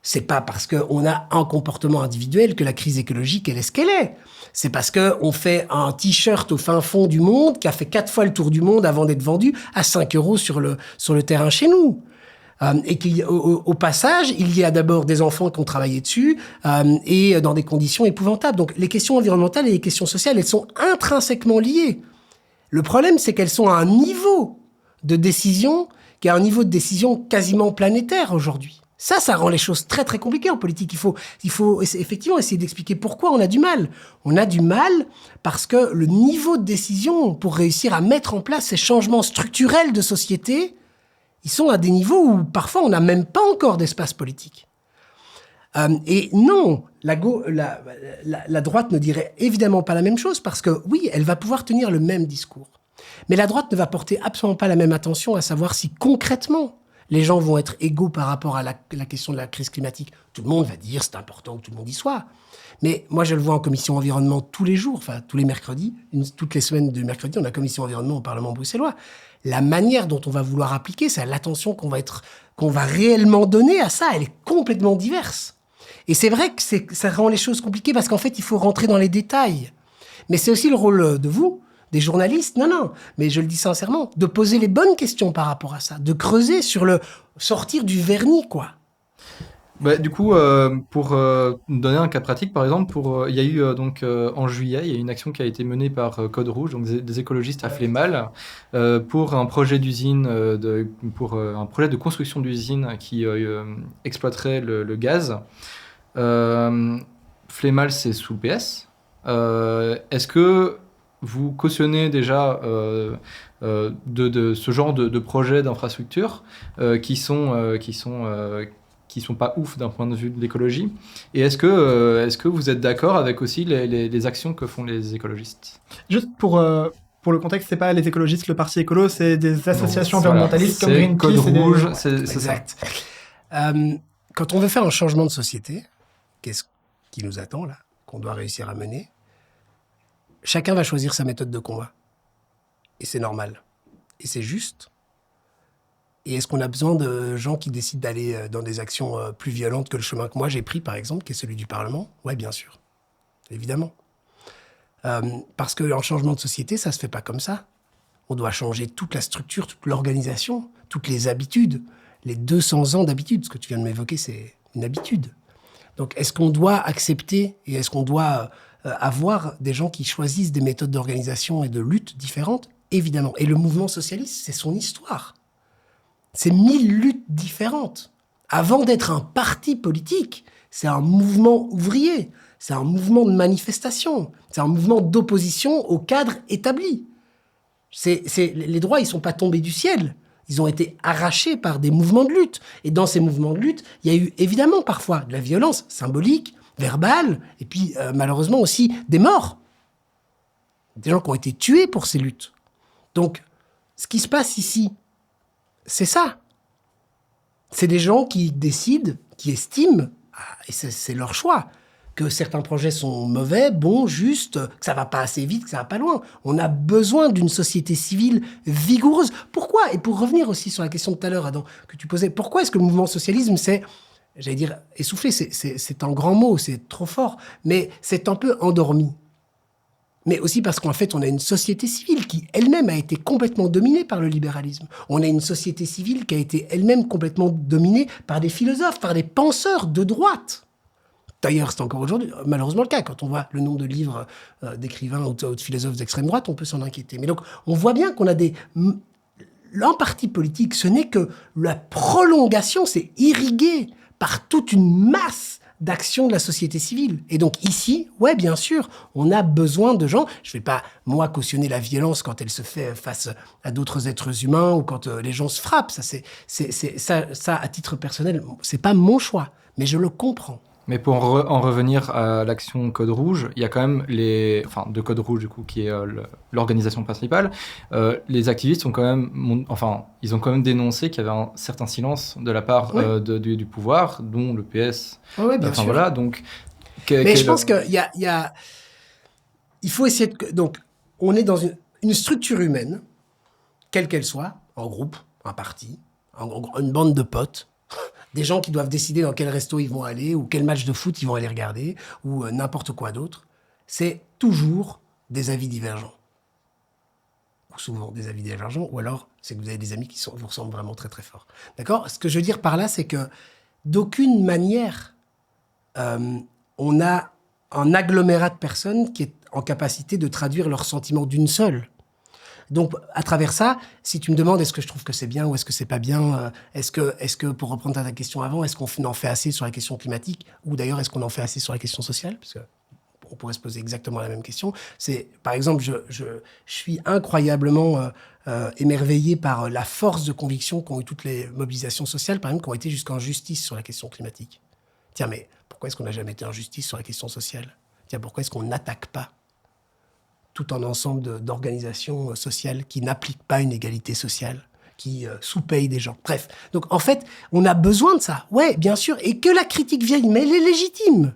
S2: C'est pas parce qu'on a un comportement individuel que la crise écologique, elle est ce qu'elle est. C'est parce qu'on fait un t-shirt au fin fond du monde qui a fait 4 fois le tour du monde avant d'être vendu à 5 € sur le terrain chez nous. Et qu'au passage, il y a d'abord des enfants qui ont travaillé dessus et dans des conditions épouvantables. Donc les questions environnementales et les questions sociales, elles sont intrinsèquement liées. Le problème, c'est qu'elles sont à un niveau de décision qui est un niveau de décision quasiment planétaire aujourd'hui. Ça rend les choses très très compliquées en politique. Il faut effectivement essayer d'expliquer pourquoi on a du mal. On a du mal parce que le niveau de décision pour réussir à mettre en place ces changements structurels de société, ils sont à des niveaux où parfois on n'a même pas encore d'espace politique. Et non, la droite ne dirait évidemment pas la même chose parce que oui, elle va pouvoir tenir le même discours. Mais la droite ne va porter absolument pas la même attention à savoir si concrètement les gens vont être égaux par rapport à la question de la crise climatique. Tout le monde va dire c'est important que tout le monde y soit. Mais moi, je le vois en commission environnement tous les jours, enfin tous les mercredis, toutes les semaines de mercredi, on a commission environnement au Parlement bruxellois. La manière dont on va vouloir appliquer, c'est l'attention qu'on va réellement donner à ça, elle est complètement diverse. Et c'est vrai que ça rend les choses compliquées parce qu'en fait, il faut rentrer dans les détails. Mais c'est aussi le rôle de vous, des journalistes, non, mais je le dis sincèrement, de poser les bonnes questions par rapport à ça, de creuser sur le sortir du vernis, quoi.
S3: Bah, du coup, pour donner un cas pratique, par exemple, il y a eu en juillet, il y a une action qui a été menée par Code Rouge, donc des écologistes à Flémal, pour un projet d'usine, un projet de construction d'usine qui exploiterait le gaz. Flémal, c'est sous le PS. Est-ce que vous cautionnez déjà de ce genre de projets d'infrastructures qui sont pas ouf d'un point de vue de l'écologie. Et est-ce que vous êtes d'accord avec aussi les actions que font les écologistes ?
S1: Juste pour le contexte, c'est pas les écologistes, le parti écolo, c'est des associations environnementalistes comme Greenpeace.
S3: Code Rouge, c'est ça.
S2: Quand on veut faire un changement de société, qu'est-ce qui nous attend là, qu'on doit réussir à mener ? Chacun va choisir sa méthode de combat. Et c'est normal. Et c'est juste. Et est-ce qu'on a besoin de gens qui décident d'aller dans des actions plus violentes que le chemin que moi j'ai pris, par exemple, qui est celui du Parlement ? Oui, bien sûr. Évidemment. Parce qu'un changement de société, ça se fait pas comme ça. On doit changer toute la structure, toute l'organisation, toutes les habitudes. Les 200 ans d'habitude, ce que tu viens de m'évoquer, c'est une habitude. Donc, est-ce qu'on doit accepter et est-ce qu'on doit avoir des gens qui choisissent des méthodes d'organisation et de lutte différentes ? Évidemment. Et le mouvement socialiste, c'est son histoire. C'est 1000 luttes différentes. Avant d'être un parti politique, c'est un mouvement ouvrier, c'est un mouvement de manifestation, c'est un mouvement d'opposition au cadre établi. Les droits, ils sont pas tombés du ciel. Ils ont été arrachés par des mouvements de lutte. Et dans ces mouvements de lutte, il y a eu évidemment parfois de la violence symbolique, verbale, et puis malheureusement aussi des morts. Des gens qui ont été tués pour ces luttes. Donc, ce qui se passe ici, c'est ça. C'est des gens qui décident, qui estiment, et c'est leur choix, que certains projets sont mauvais, bons, justes, que ça va pas assez vite, que ça va pas loin. On a besoin d'une société civile vigoureuse. Pourquoi ? Et pour revenir aussi sur la question de tout à l'heure, Adam, que tu posais, pourquoi est-ce que le mouvement socialisme, c'est, j'allais dire, essoufflé, c'est un grand mot, c'est trop fort, mais c'est un peu endormi. Mais aussi parce qu'en fait, on a une société civile qui elle-même a été complètement dominée par le libéralisme. On a une société civile qui a été elle-même complètement dominée par des philosophes, par des penseurs de droite. D'ailleurs, c'est encore aujourd'hui malheureusement le cas. Quand on voit le nombre de livres d'écrivains ou de philosophes d'extrême droite, on peut s'en inquiéter. Mais donc, on voit bien qu'on a un parti politique, ce n'est que la prolongation, c'est irrigué par toute une masse d'action de la société civile. Et donc ici, ouais, bien sûr, on a besoin de gens. Je vais pas, moi, cautionner la violence quand elle se fait face à d'autres êtres humains ou quand les gens se frappent. Ça, à titre personnel, c'est pas mon choix, mais je le comprends.
S3: Mais pour en revenir à l'action Code Rouge, il y a quand même de Code Rouge, du coup, qui est l'organisation principale. Les activistes ont quand même, ils ont quand même dénoncé qu'il y avait un certain silence de la part du pouvoir, dont le PS.
S2: Oui, bien sûr.
S3: Voilà, donc.
S2: Mais je pense qu'il y a il faut essayer de... Donc, on est dans une structure humaine, quelle qu'elle soit, en groupe, un parti, une bande de potes, des gens qui doivent décider dans quel resto ils vont aller, ou quel match de foot ils vont aller regarder, ou n'importe quoi d'autre. C'est toujours des avis divergents. Ou souvent des avis divergents, ou alors c'est que vous avez des amis qui vous ressemblent vraiment très très fort. D'accord ? Ce que je veux dire par là, c'est que d'aucune manière, on a un agglomérat de personnes qui est en capacité de traduire leurs sentiments d'une seule. Donc, à travers ça, si tu me demandes est-ce que je trouve que c'est bien ou est-ce que c'est pas bien, est-ce que, pour reprendre ta question avant, est-ce qu'on en fait assez sur la question climatique ou d'ailleurs est-ce qu'on en fait assez sur la question sociale ? Parce que on pourrait se poser exactement la même question. C'est, par exemple, je suis incroyablement émerveillé par la force de conviction qu'ont eu toutes les mobilisations sociales, par exemple, qui ont été jusqu'en justice sur la question climatique. Tiens, mais pourquoi est-ce qu'on n'a jamais été en justice sur la question sociale ? Tiens, pourquoi est-ce qu'on n'attaque pas tout un ensemble d'organisations sociales qui n'appliquent pas une égalité sociale, qui sous-payent des gens. Bref, donc en fait, on a besoin de ça. Ouais, bien sûr, et que la critique vienne, mais elle est légitime.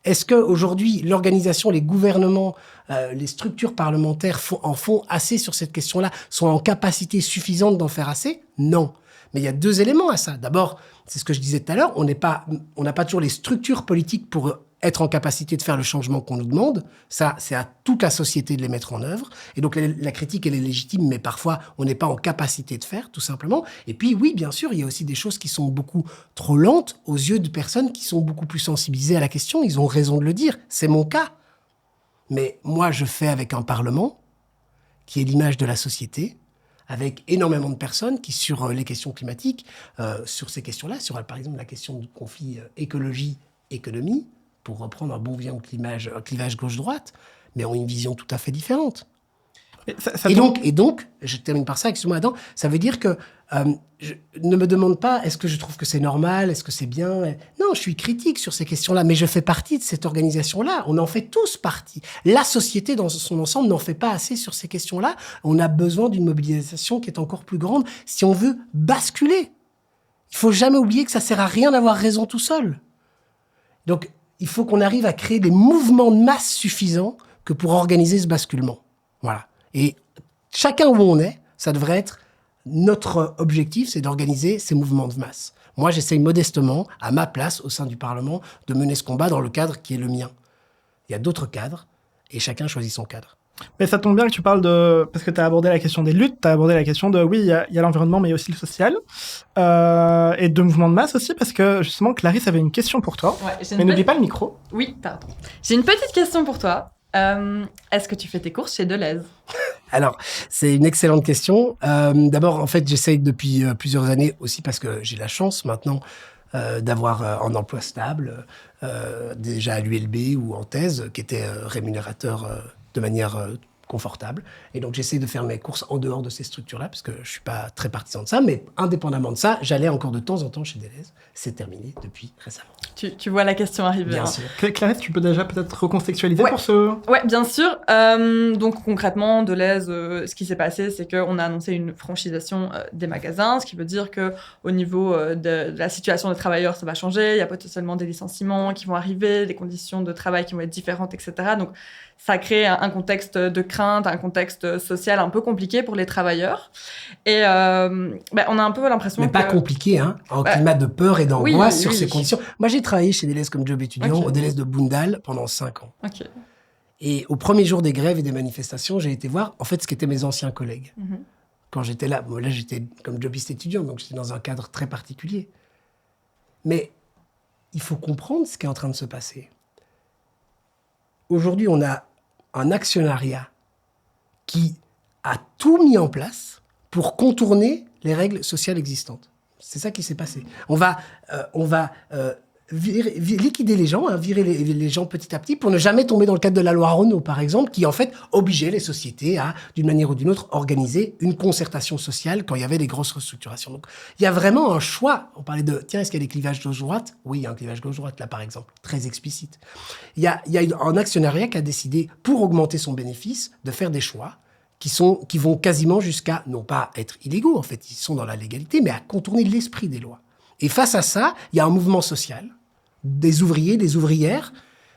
S2: Est-ce qu'aujourd'hui, l'organisation, les gouvernements, les structures parlementaires en font assez sur cette question-là, sont en capacité suffisante d'en faire assez ? Non. Mais il y a deux éléments à ça. D'abord, c'est ce que je disais tout à l'heure, on n'a pas toujours les structures politiques pour être en capacité de faire le changement qu'on nous demande. Ça, c'est à toute la société de les mettre en œuvre. Et donc, la critique, elle est légitime, mais parfois, on n'est pas en capacité de faire, tout simplement. Et puis, oui, bien sûr, il y a aussi des choses qui sont beaucoup trop lentes aux yeux de personnes qui sont beaucoup plus sensibilisées à la question. Ils ont raison de le dire. C'est mon cas. Mais moi, je fais avec un Parlement qui est l'image de la société, avec énormément de personnes qui, sur les questions climatiques, sur ces questions-là, sur, par exemple, la question du conflit écologie-économie, pour reprendre un bon vieux clivage gauche-droite, mais ont une vision tout à fait différente. Et donc, je termine par ça, excuse-moi Adam, ça veut dire que ne me demande pas est-ce que je trouve que c'est normal, est-ce que c'est bien. Non, je suis critique sur ces questions-là, mais je fais partie de cette organisation-là. On en fait tous partie. La société dans son ensemble n'en fait pas assez sur ces questions-là. On a besoin d'une mobilisation qui est encore plus grande si on veut basculer. Il faut jamais oublier que ça sert à rien d'avoir raison tout seul. Donc, il faut qu'on arrive à créer des mouvements de masse suffisants que pour organiser ce basculement. Voilà. Et chacun où on est, ça devrait être notre objectif, c'est d'organiser ces mouvements de masse. Moi, j'essaye modestement, à ma place, au sein du Parlement, de mener ce combat dans le cadre qui est le mien. Il y a d'autres cadres, et chacun choisit son cadre.
S1: Mais ça tombe bien que tu parles de... Parce que tu as abordé la question des luttes, tu as abordé la question de... Oui, il y a l'environnement, mais il y a aussi le social. Et de mouvements de masse aussi, parce que justement, Clarisse avait une question pour toi.
S4: Ouais,
S1: mais n'oublie pas le micro.
S4: Oui, pardon. J'ai une petite question pour toi. Est-ce que tu fais tes courses chez Delhaize ?
S2: Alors, c'est une excellente question. D'abord, en fait, j'essaye depuis plusieurs années aussi parce que j'ai la chance maintenant d'avoir un emploi stable, déjà à l'ULB ou en thèse, qui était rémunérateur de manière confortable. Et donc, j'essaie de faire mes courses en dehors de ces structures-là, parce que je suis pas très partisan de ça, mais indépendamment de ça, j'allais encore de temps en temps chez Delhaize. C'est terminé depuis récemment.
S4: Tu vois la question arriver.
S2: Bien
S4: hein.
S2: sûr.
S1: Clarisse, tu peux déjà peut-être recontextualiser pour ce...
S4: Ouais, bien sûr. Donc concrètement, Delhaize, ce qui s'est passé, c'est qu'on a annoncé une franchisation des magasins, ce qui veut dire que au niveau de la situation des travailleurs, ça va changer. Il y a potentiellement des licenciements qui vont arriver, des conditions de travail qui vont être différentes, etc. Donc ça crée un contexte de crainte, un contexte social un peu compliqué pour les travailleurs. Et on a un peu l'impression
S2: Mais pas compliqué, hein, en climat de peur et d'angoisse sur ces conditions. Moi, j'ai travaillé chez Delhaize comme job étudiant, au Delhaize de Boundal, pendant 5 ans.
S4: Okay.
S2: Et au premier jour des grèves et des manifestations, j'ai été voir, en fait, ce qu'étaient mes anciens collègues. Mm-hmm. Quand j'étais là, là, j'étais comme jobiste étudiant, donc j'étais dans un cadre très particulier. Mais il faut comprendre ce qui est en train de se passer. Aujourd'hui, on a un actionnariat qui a tout mis en place pour contourner les règles sociales existantes. C'est ça qui s'est passé. On va liquider les gens, virer les gens petit à petit pour ne jamais tomber dans le cadre de la loi Renault, par exemple, qui en fait obligeait les sociétés à, d'une manière ou d'une autre, organiser une concertation sociale quand il y avait des grosses restructurations. Donc, il y a vraiment un choix. On parlait de, tiens, est-ce qu'il y a des clivages gauche-droite ? Oui, il y a un clivage gauche-droite, là, par exemple, très explicite. Il y a un actionnariat qui a décidé, pour augmenter son bénéfice, de faire des choix qui vont quasiment jusqu'à, non pas être illégaux, en fait, ils sont dans la légalité, mais à contourner l'esprit des lois. Et face à ça, il y a un mouvement social, des ouvriers, des ouvrières,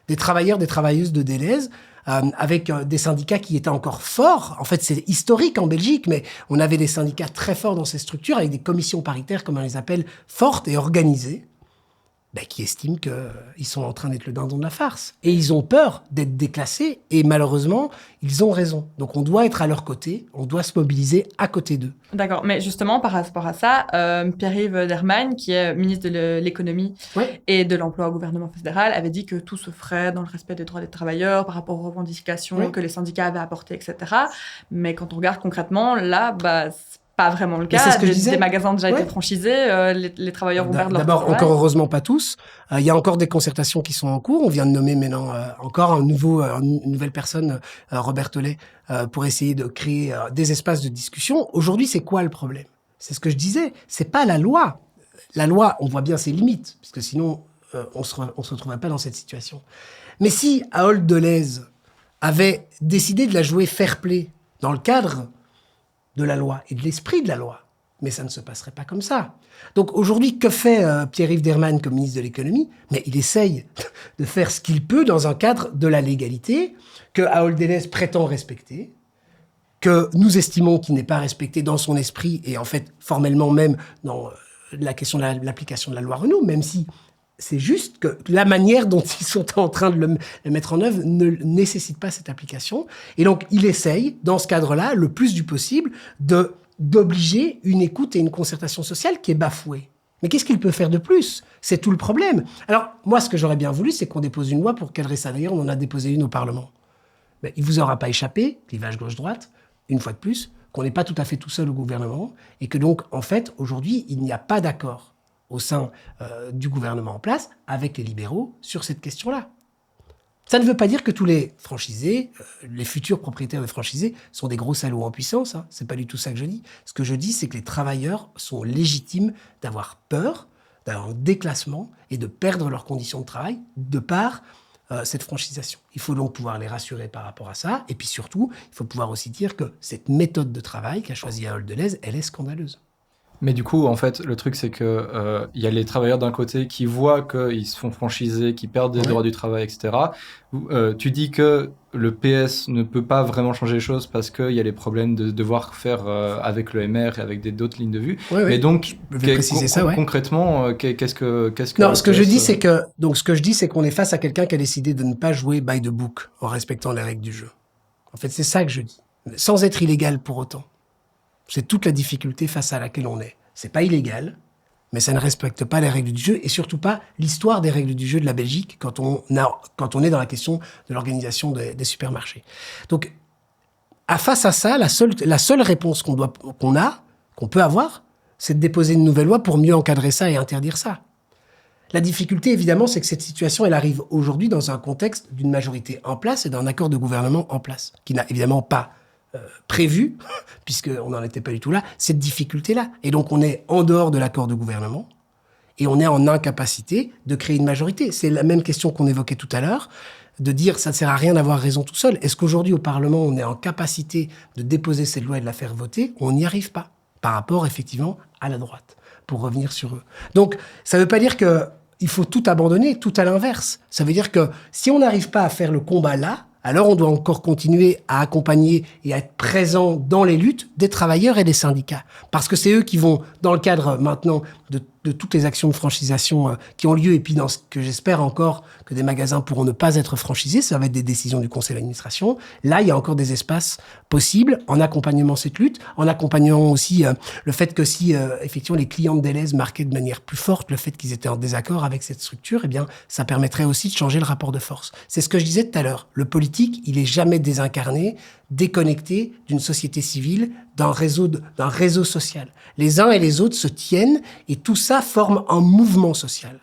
S2: des travailleurs, des travailleuses de Deleuze, avec des syndicats qui étaient encore forts. En fait, c'est historique en Belgique, mais on avait des syndicats très forts dans ces structures, avec des commissions paritaires, comme on les appelle, fortes et organisées, qui estiment qu'ils sont en train d'être le dindon de la farce. Et ils ont peur d'être déclassés, et malheureusement, ils ont raison. Donc on doit être à leur côté, on doit se mobiliser à côté d'eux.
S4: D'accord, mais justement, par rapport à ça, Pierre-Yves Dermagne, qui est ministre de l'économie et de l'emploi au gouvernement fédéral, avait dit que tout se ferait dans le respect des droits des travailleurs, par rapport aux revendications que les syndicats avaient apportées, etc. Mais quand on regarde concrètement, là, c'est pas vraiment le cas.
S2: C'est ce que je disais.
S4: Des magasins ont déjà été franchisés, les travailleurs vont perdre leur
S2: D'abord,
S4: travail.
S2: encore heureusement pas tous. Il y a encore des concertations qui sont en cours. On vient de nommer maintenant encore une nouvelle personne, Robert Tollet, pour essayer de créer des espaces de discussion. Aujourd'hui, c'est quoi le problème? C'est ce que je disais. C'est pas la loi. La loi, on voit bien ses limites, parce que sinon, on se retrouverait pas dans cette situation. Mais si Ahold Delhaize avait décidé de la jouer fair play dans le cadre de la loi et de l'esprit de la loi, mais ça ne se passerait pas comme ça. Donc aujourd'hui, que fait Pierre-Yves Dermagne comme ministre de l'économie? Mais il essaye de faire ce qu'il peut dans un cadre de la légalité que Ahold Delhaize prétend respecter, que nous estimons qu'il n'est pas respecté dans son esprit et en fait formellement même dans la question de l'application de la loi Renault, même si c'est juste que la manière dont ils sont en train de le mettre en œuvre ne nécessite pas cette application. Et donc, il essaye, dans ce cadre-là, le plus du possible, d'obliger une écoute et une concertation sociale qui est bafouée. Mais qu'est-ce qu'il peut faire de plus? C'est tout le problème. Alors, moi, ce que j'aurais bien voulu, c'est qu'on dépose une loi pour cadrer ça. D'ailleurs, on en a déposé une au Parlement. Mais il ne vous aura pas échappé, clivage gauche-droite, une fois de plus, qu'on n'est pas tout à fait tout seul au gouvernement, et que donc, en fait, aujourd'hui, il n'y a pas d'accord au sein du gouvernement en place, avec les libéraux, sur cette question-là. Ça ne veut pas dire que tous les franchisés, les futurs propriétaires de franchisés, sont des gros salauds en puissance. Hein. C'est pas du tout ça que je dis. Ce que je dis, c'est que les travailleurs sont légitimes d'avoir peur, d'avoir un déclassement et de perdre leurs conditions de travail de par cette franchisation. Il faut donc pouvoir les rassurer par rapport à ça. Et puis surtout, il faut pouvoir aussi dire que cette méthode de travail qu'a choisie Ahold Delhaize, elle est scandaleuse.
S3: Mais du coup, en fait, le truc, c'est que y a les travailleurs d'un côté qui voient qu'ils se font franchiser, qui perdent des droits du travail, etc. Tu dis que le PS ne peut pas vraiment changer les choses parce qu'il y a les problèmes de devoir faire avec le MR et avec d'autres lignes de vue. Mais donc,
S2: je vais préciser ça,
S3: concrètement, qu'est-ce que
S2: non, ce que je dis, c'est que qu'on est face à quelqu'un qui a décidé de ne pas jouer by the book en respectant les règles du jeu. En fait, c'est ça que je dis, sans être illégal pour autant. C'est toute la difficulté face à laquelle on est. C'est pas illégal, mais ça ne respecte pas les règles du jeu et surtout pas l'histoire des règles du jeu de la Belgique quand on est dans la question de l'organisation des supermarchés. Donc, face à ça, la seule réponse qu'on peut avoir, c'est de déposer une nouvelle loi pour mieux encadrer ça et interdire ça. La difficulté, évidemment, c'est que cette situation, elle arrive aujourd'hui dans un contexte d'une majorité en place et d'un accord de gouvernement en place, qui n'a évidemment pas prévu, puisqu'on n'en était pas du tout là, cette difficulté-là. Et donc, on est en dehors de l'accord de gouvernement et on est en incapacité de créer une majorité. C'est la même question qu'on évoquait tout à l'heure, de dire ça ne sert à rien d'avoir raison tout seul. Est-ce qu'aujourd'hui, au Parlement, on est en capacité de déposer cette loi et de la faire voter? On n'y arrive pas, par rapport, effectivement, à la droite, pour revenir sur eux. Donc, ça ne veut pas dire qu'il faut tout abandonner, tout à l'inverse. Ça veut dire que si on n'arrive pas à faire le combat là, alors on doit encore continuer à accompagner et à être présent dans les luttes des travailleurs et des syndicats. Parce que c'est eux qui vont, dans le cadre maintenant de toutes les actions de franchisation qui ont lieu, et puis dans ce que j'espère encore que des magasins pourront ne pas être franchisés, ça va être des décisions du conseil d'administration. Là, il y a encore des espaces possibles en accompagnement cette lutte, en accompagnant aussi le fait que si effectivement les clients de Delhaize marquaient de manière plus forte le fait qu'ils étaient en désaccord avec cette structure, eh bien ça permettrait aussi de changer le rapport de force. C'est ce que je disais tout à l'heure. Le politique, il est jamais désincarné, déconnecté d'une société civile, d'un réseau social. Les uns et les autres se tiennent et tout ça forme un mouvement social,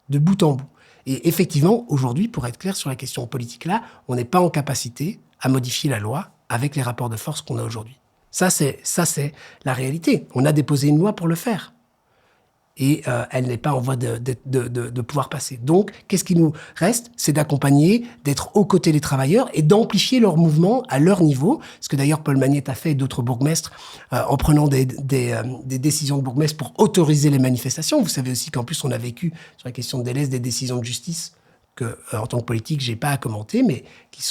S2: de bout en bout. Et effectivement, aujourd'hui, pour être clair sur la question politique-là, on n'est pas en capacité à modifier la loi avec les rapports de force qu'on a aujourd'hui. Ça, c'est la réalité. On a déposé une loi pour le faire. Et elle n'est pas en voie de pouvoir passer. Donc, qu'est-ce qui nous reste? C'est d'accompagner, d'être aux côtés des travailleurs et d'amplifier leur mouvement à leur niveau. Ce que d'ailleurs Paul Magnette a fait et d'autres bourgmestres en prenant des décisions de bourgmestre pour autoriser les manifestations. Vous savez aussi qu'en plus, on a vécu sur la question de Delhaize des décisions de justice que, en tant que politique, j'ai pas à commenter, mais qui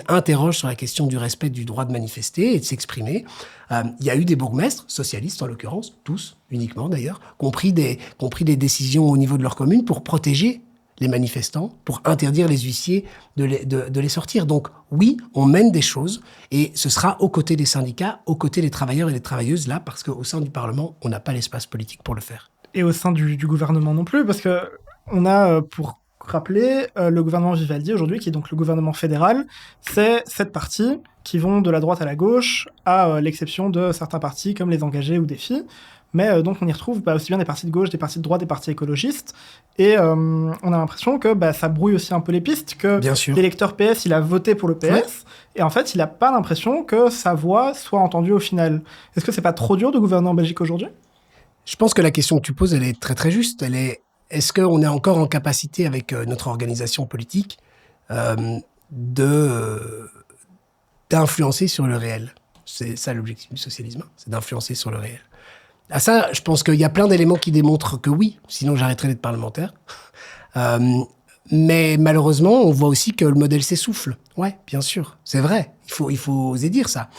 S2: interrogent sur la question du respect du droit de manifester et de s'exprimer. Il y a eu des bourgmestres, socialistes en l'occurrence, tous, uniquement d'ailleurs, qui ont pris des décisions au niveau de leur commune pour protéger les manifestants, pour interdire les huissiers de les sortir. Donc oui, on mène des choses et ce sera aux côtés des syndicats, aux côtés des travailleurs et des travailleuses, là, parce qu'au sein du Parlement, on n'a pas l'espace politique pour le faire.
S1: Et au sein du gouvernement non plus, parce que on a, pour rappeler, le gouvernement Vivaldi aujourd'hui, qui est donc le gouvernement fédéral, c'est 7 partis qui vont de la droite à la gauche, à l'exception de certains partis comme les Engagés ou Défi. Mais donc on y retrouve aussi bien des partis de gauche, des partis de droite, des partis écologistes. Et on a l'impression que ça brouille aussi un peu les pistes, que l'électeur PS, il a voté pour le PS, ouais. Et en fait, il n'a pas l'impression que sa voix soit entendue au final. Est-ce que c'est pas trop dur de gouverner en Belgique aujourd'hui ?
S2: Je pense que la question que tu poses, elle est très très juste. Est-ce qu'on est encore en capacité, avec notre organisation politique, d'influencer sur le réel ? C'est ça l'objectif du socialisme, c'est d'influencer sur le réel. À ça, je pense qu'il y a plein d'éléments qui démontrent que oui, sinon j'arrêterais d'être parlementaire. Mais malheureusement, on voit aussi que le modèle s'essouffle. Ouais, bien sûr, c'est vrai. Il faut oser dire ça.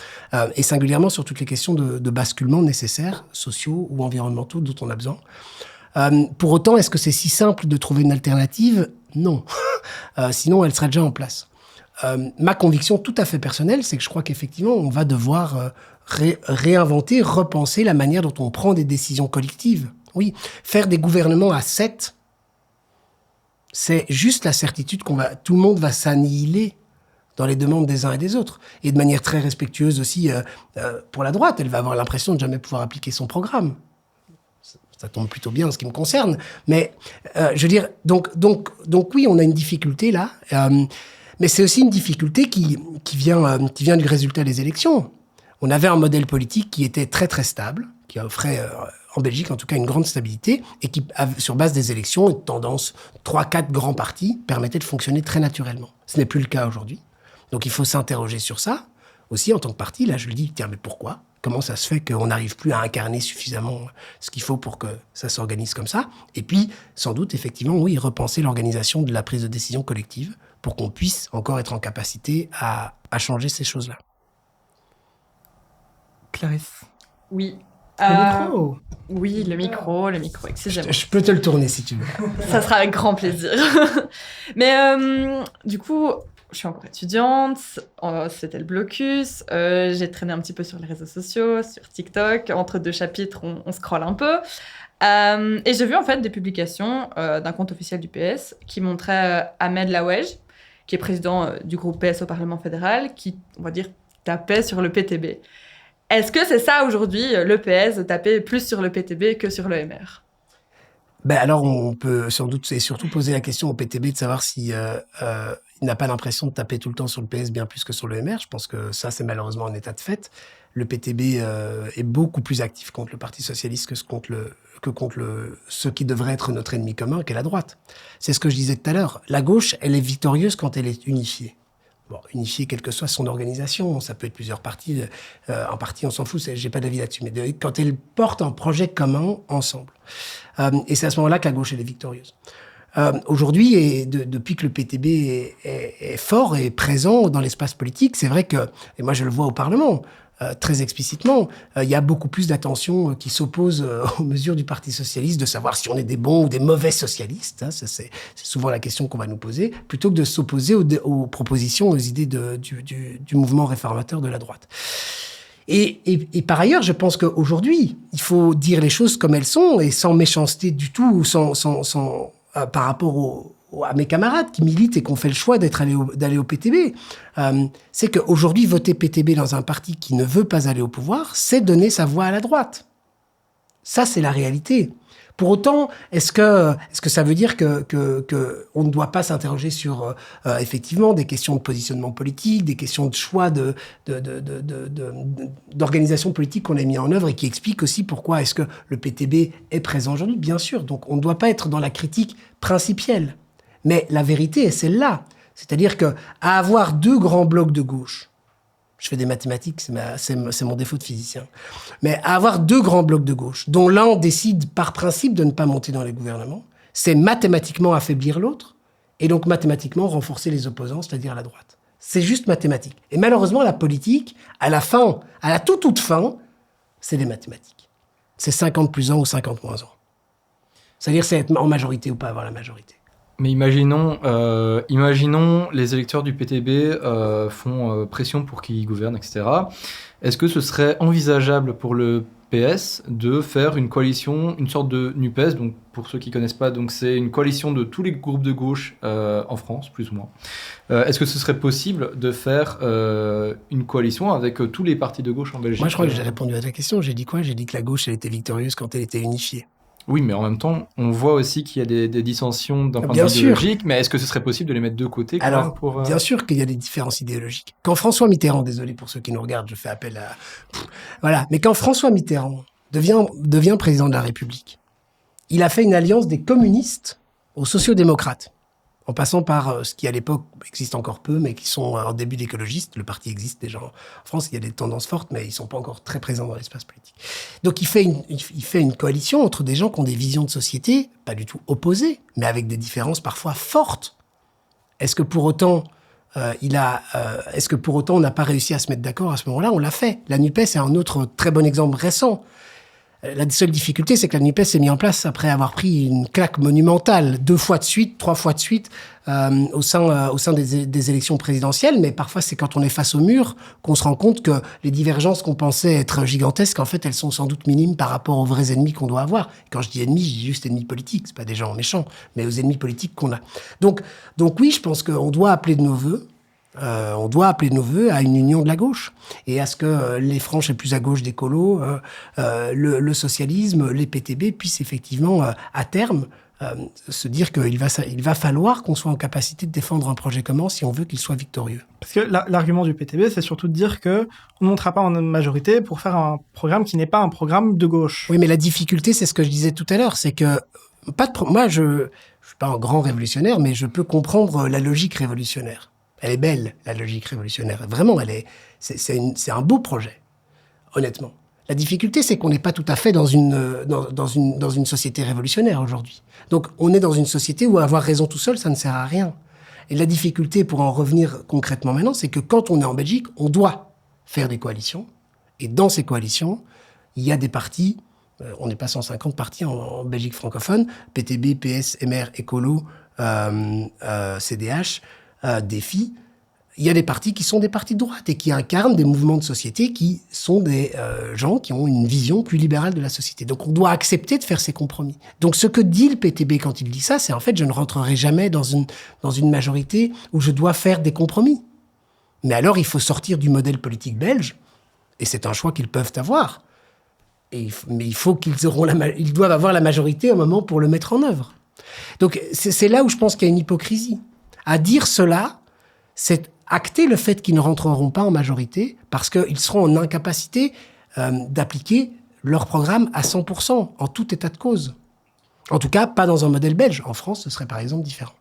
S2: Et singulièrement sur toutes les questions de basculement nécessaires, sociaux ou environnementaux dont on a besoin. Pour autant, est-ce que c'est si simple de trouver une alternative ? Non. Sinon, elle serait déjà en place. Ma conviction tout à fait personnelle, c'est que je crois qu'effectivement, on va devoir réinventer, repenser la manière dont on prend des décisions collectives. Oui, faire des gouvernements à 7, c'est juste la certitude tout le monde va s'annihiler dans les demandes des uns et des autres. Et de manière très respectueuse aussi pour la droite. Elle va avoir l'impression de jamais pouvoir appliquer son programme. Ça tombe plutôt bien en ce qui me concerne. Mais je veux dire, donc oui, on a une difficulté là. Mais c'est aussi une difficulté qui vient du résultat des élections. On avait un modèle politique qui était très très stable, qui offrait en Belgique en tout cas une grande stabilité et qui, sur base des élections, une tendance 3-4 grands partis permettait de fonctionner très naturellement. Ce n'est plus le cas aujourd'hui. Donc il faut s'interroger sur ça. Aussi en tant que parti, là je le dis, tiens mais pourquoi ? Comment ça se fait qu'on n'arrive plus à incarner suffisamment ce qu'il faut pour que ça s'organise comme ça ? Et puis, sans doute, effectivement, oui, repenser l'organisation de la prise de décision collective pour qu'on puisse encore être en capacité à changer ces choses-là.
S1: Clarisse.
S4: Oui.
S1: Le micro.
S4: Oui, le micro, excusez-moi.
S2: Je peux te le tourner si tu veux.
S4: Ça sera avec grand plaisir. Mais du coup, je suis encore étudiante, c'était le blocus, j'ai traîné un petit peu sur les réseaux sociaux, sur TikTok, entre 2 chapitres, on scrolle un peu. Et j'ai vu en fait des publications d'un compte officiel du PS qui montrait Ahmed Laouej, qui est président du groupe PS au Parlement fédéral, qui, on va dire, tapait sur le PTB. Est-ce que c'est ça aujourd'hui, le PS, de taper plus sur le PTB que sur le MR ?
S2: Alors, on peut sans doute et surtout poser la question au PTB de savoir si il n'a pas l'impression de taper tout le temps sur le PS bien plus que sur le MR. Je pense que ça, c'est malheureusement un état de fait. Le PTB est beaucoup plus actif contre le Parti socialiste que contre ce qui devrait être notre ennemi commun, qu'est la droite. C'est ce que je disais tout à l'heure. La gauche, elle est victorieuse quand elle est unifiée. Bon, unifiée, quelle que soit son organisation, ça peut être plusieurs partis. Un parti, on s'en fout, j'ai pas d'avis là-dessus. Mais quand elle porte un projet commun ensemble. Et c'est à ce moment-là que la gauche, elle est victorieuse. Aujourd'hui, et depuis que le PTB est fort et présent dans l'espace politique, c'est vrai que, et moi je le vois au Parlement, très explicitement, il y a beaucoup plus d'attention qui s'oppose aux mesures du Parti socialiste, de savoir si on est des bons ou des mauvais socialistes. Hein, c'est souvent la question qu'on va nous poser, plutôt que de s'opposer aux propositions, aux idées du mouvement réformateur de la droite. Et par ailleurs, je pense qu'aujourd'hui, il faut dire les choses comme elles sont, et sans méchanceté du tout, par rapport à mes camarades qui militent et qui ont fait le choix d'aller au PTB. C'est qu'aujourd'hui, voter PTB dans un parti qui ne veut pas aller au pouvoir, c'est donner sa voix à la droite. Ça, c'est la réalité. Pour autant, est-ce que ça veut dire que on ne doit pas s'interroger sur effectivement des questions de positionnement politique, des questions de choix d'organisation politique qu'on a mis en œuvre et qui expliquent aussi pourquoi est-ce que le PTB est présent aujourd'hui, bien sûr. Donc on ne doit pas être dans la critique principielle. Mais la vérité est celle-là. C'est-à-dire qu'à avoir 2 grands blocs de gauche, je fais des mathématiques, c'est mon défaut de physicien. Mais à avoir 2 grands blocs de gauche, dont l'un décide par principe de ne pas monter dans les gouvernements, c'est mathématiquement affaiblir l'autre et donc mathématiquement renforcer les opposants, c'est-à-dire la droite. C'est juste mathématique. Et malheureusement, la politique, à la toute fin, c'est les mathématiques. C'est 50 plus 1 ou 50 moins 1. C'est-à-dire c'est être en majorité ou pas avoir la majorité.
S3: Mais imaginons les électeurs du PTB font pression pour qu'ils gouvernent, etc. Est-ce que ce serait envisageable pour le PS de faire une coalition, une sorte de NUPES, donc pour ceux qui ne connaissent pas, donc c'est une coalition de tous les groupes de gauche en France, plus ou moins. Est-ce que ce serait possible de faire une coalition avec tous les partis de gauche en Belgique?
S2: Moi, je crois que j'ai répondu à ta question. J'ai dit quoi? J'ai dit que la gauche, elle était victorieuse quand elle était unifiée.
S3: Oui, mais en même temps, on voit aussi qu'il y a des dissensions d'un point de
S2: Bien
S3: vue
S2: sûr.
S3: idéologique, mais est-ce que ce serait possible de les mettre de côté quand
S2: Alors,
S3: même pour,
S2: bien sûr qu'il y a des différences idéologiques. Quand François Mitterrand, désolé pour ceux qui nous regardent, je fais appel à... Voilà, mais quand François Mitterrand devient président de la République, il a fait une alliance des communistes aux sociodémocrates, en passant par ce qui à l'époque existe encore peu, mais qui sont en début d'écologistes. Le parti existe déjà en France, il y a des tendances fortes, mais ils sont pas encore très présents dans l'espace politique. Donc il fait une coalition entre des gens qui ont des visions de société pas du tout opposées, mais avec des différences parfois fortes. Est-ce que pour autant on n'a pas réussi à se mettre d'accord à ce moment-là? On l'a fait. La NUPES est un autre très bon exemple récent. La seule difficulté, c'est que la NUPES s'est mise en place après avoir pris une claque monumentale, 2 fois de suite, 3 fois de suite, au sein des élections présidentielles. Mais parfois, c'est quand on est face au mur qu'on se rend compte que les divergences qu'on pensait être gigantesques, en fait, elles sont sans doute minimes par rapport aux vrais ennemis qu'on doit avoir. Quand je dis ennemis, je dis juste ennemis politiques. C'est pas des gens méchants, mais aux ennemis politiques qu'on a. Donc oui, je pense qu'on doit appeler de nos vœux. On doit appeler nos vœux à une union de la gauche et à ce que les franges et plus à gauche des colos, le socialisme, les PTB puissent effectivement, à terme, se dire qu'il va falloir qu'on soit en capacité de défendre un projet commun si on veut qu'il soit victorieux.
S1: Parce que l'argument du PTB, c'est surtout de dire que on ne montera pas en majorité pour faire un programme qui n'est pas un programme de gauche.
S2: Oui, mais la difficulté, c'est ce que je disais tout à l'heure, c'est que moi, je suis pas un grand révolutionnaire, mais je peux comprendre la logique révolutionnaire. Elle est belle, la logique révolutionnaire. Vraiment, c'est un beau projet, honnêtement. La difficulté, c'est qu'on n'est pas tout à fait dans une société révolutionnaire aujourd'hui. Donc, on est dans une société où avoir raison tout seul, ça ne sert à rien. Et la difficulté, pour en revenir concrètement maintenant, c'est que quand on est en Belgique, on doit faire des coalitions. Et dans ces coalitions, il y a des partis, on n'est pas 150 partis en Belgique francophone, PTB, PS, MR, Écolo, CDH, Défi. Il y a des partis qui sont des partis de droite et qui incarnent des mouvements de société qui sont des gens qui ont une vision plus libérale de la société. Donc on doit accepter de faire ces compromis. Donc ce que dit le PTB quand il dit ça, c'est en fait je ne rentrerai jamais dans une majorité où je dois faire des compromis. Mais alors il faut sortir du modèle politique belge et c'est un choix qu'ils peuvent avoir. Mais il faut ils doivent avoir la majorité à un moment pour le mettre en œuvre. Donc c'est là où je pense qu'il y a une hypocrisie. À dire cela, c'est acter le fait qu'ils ne rentreront pas en majorité parce qu'ils seront en incapacité d'appliquer leur programme à 100%, en tout état de cause. En tout cas, pas dans un modèle belge. En France, ce serait par exemple différent.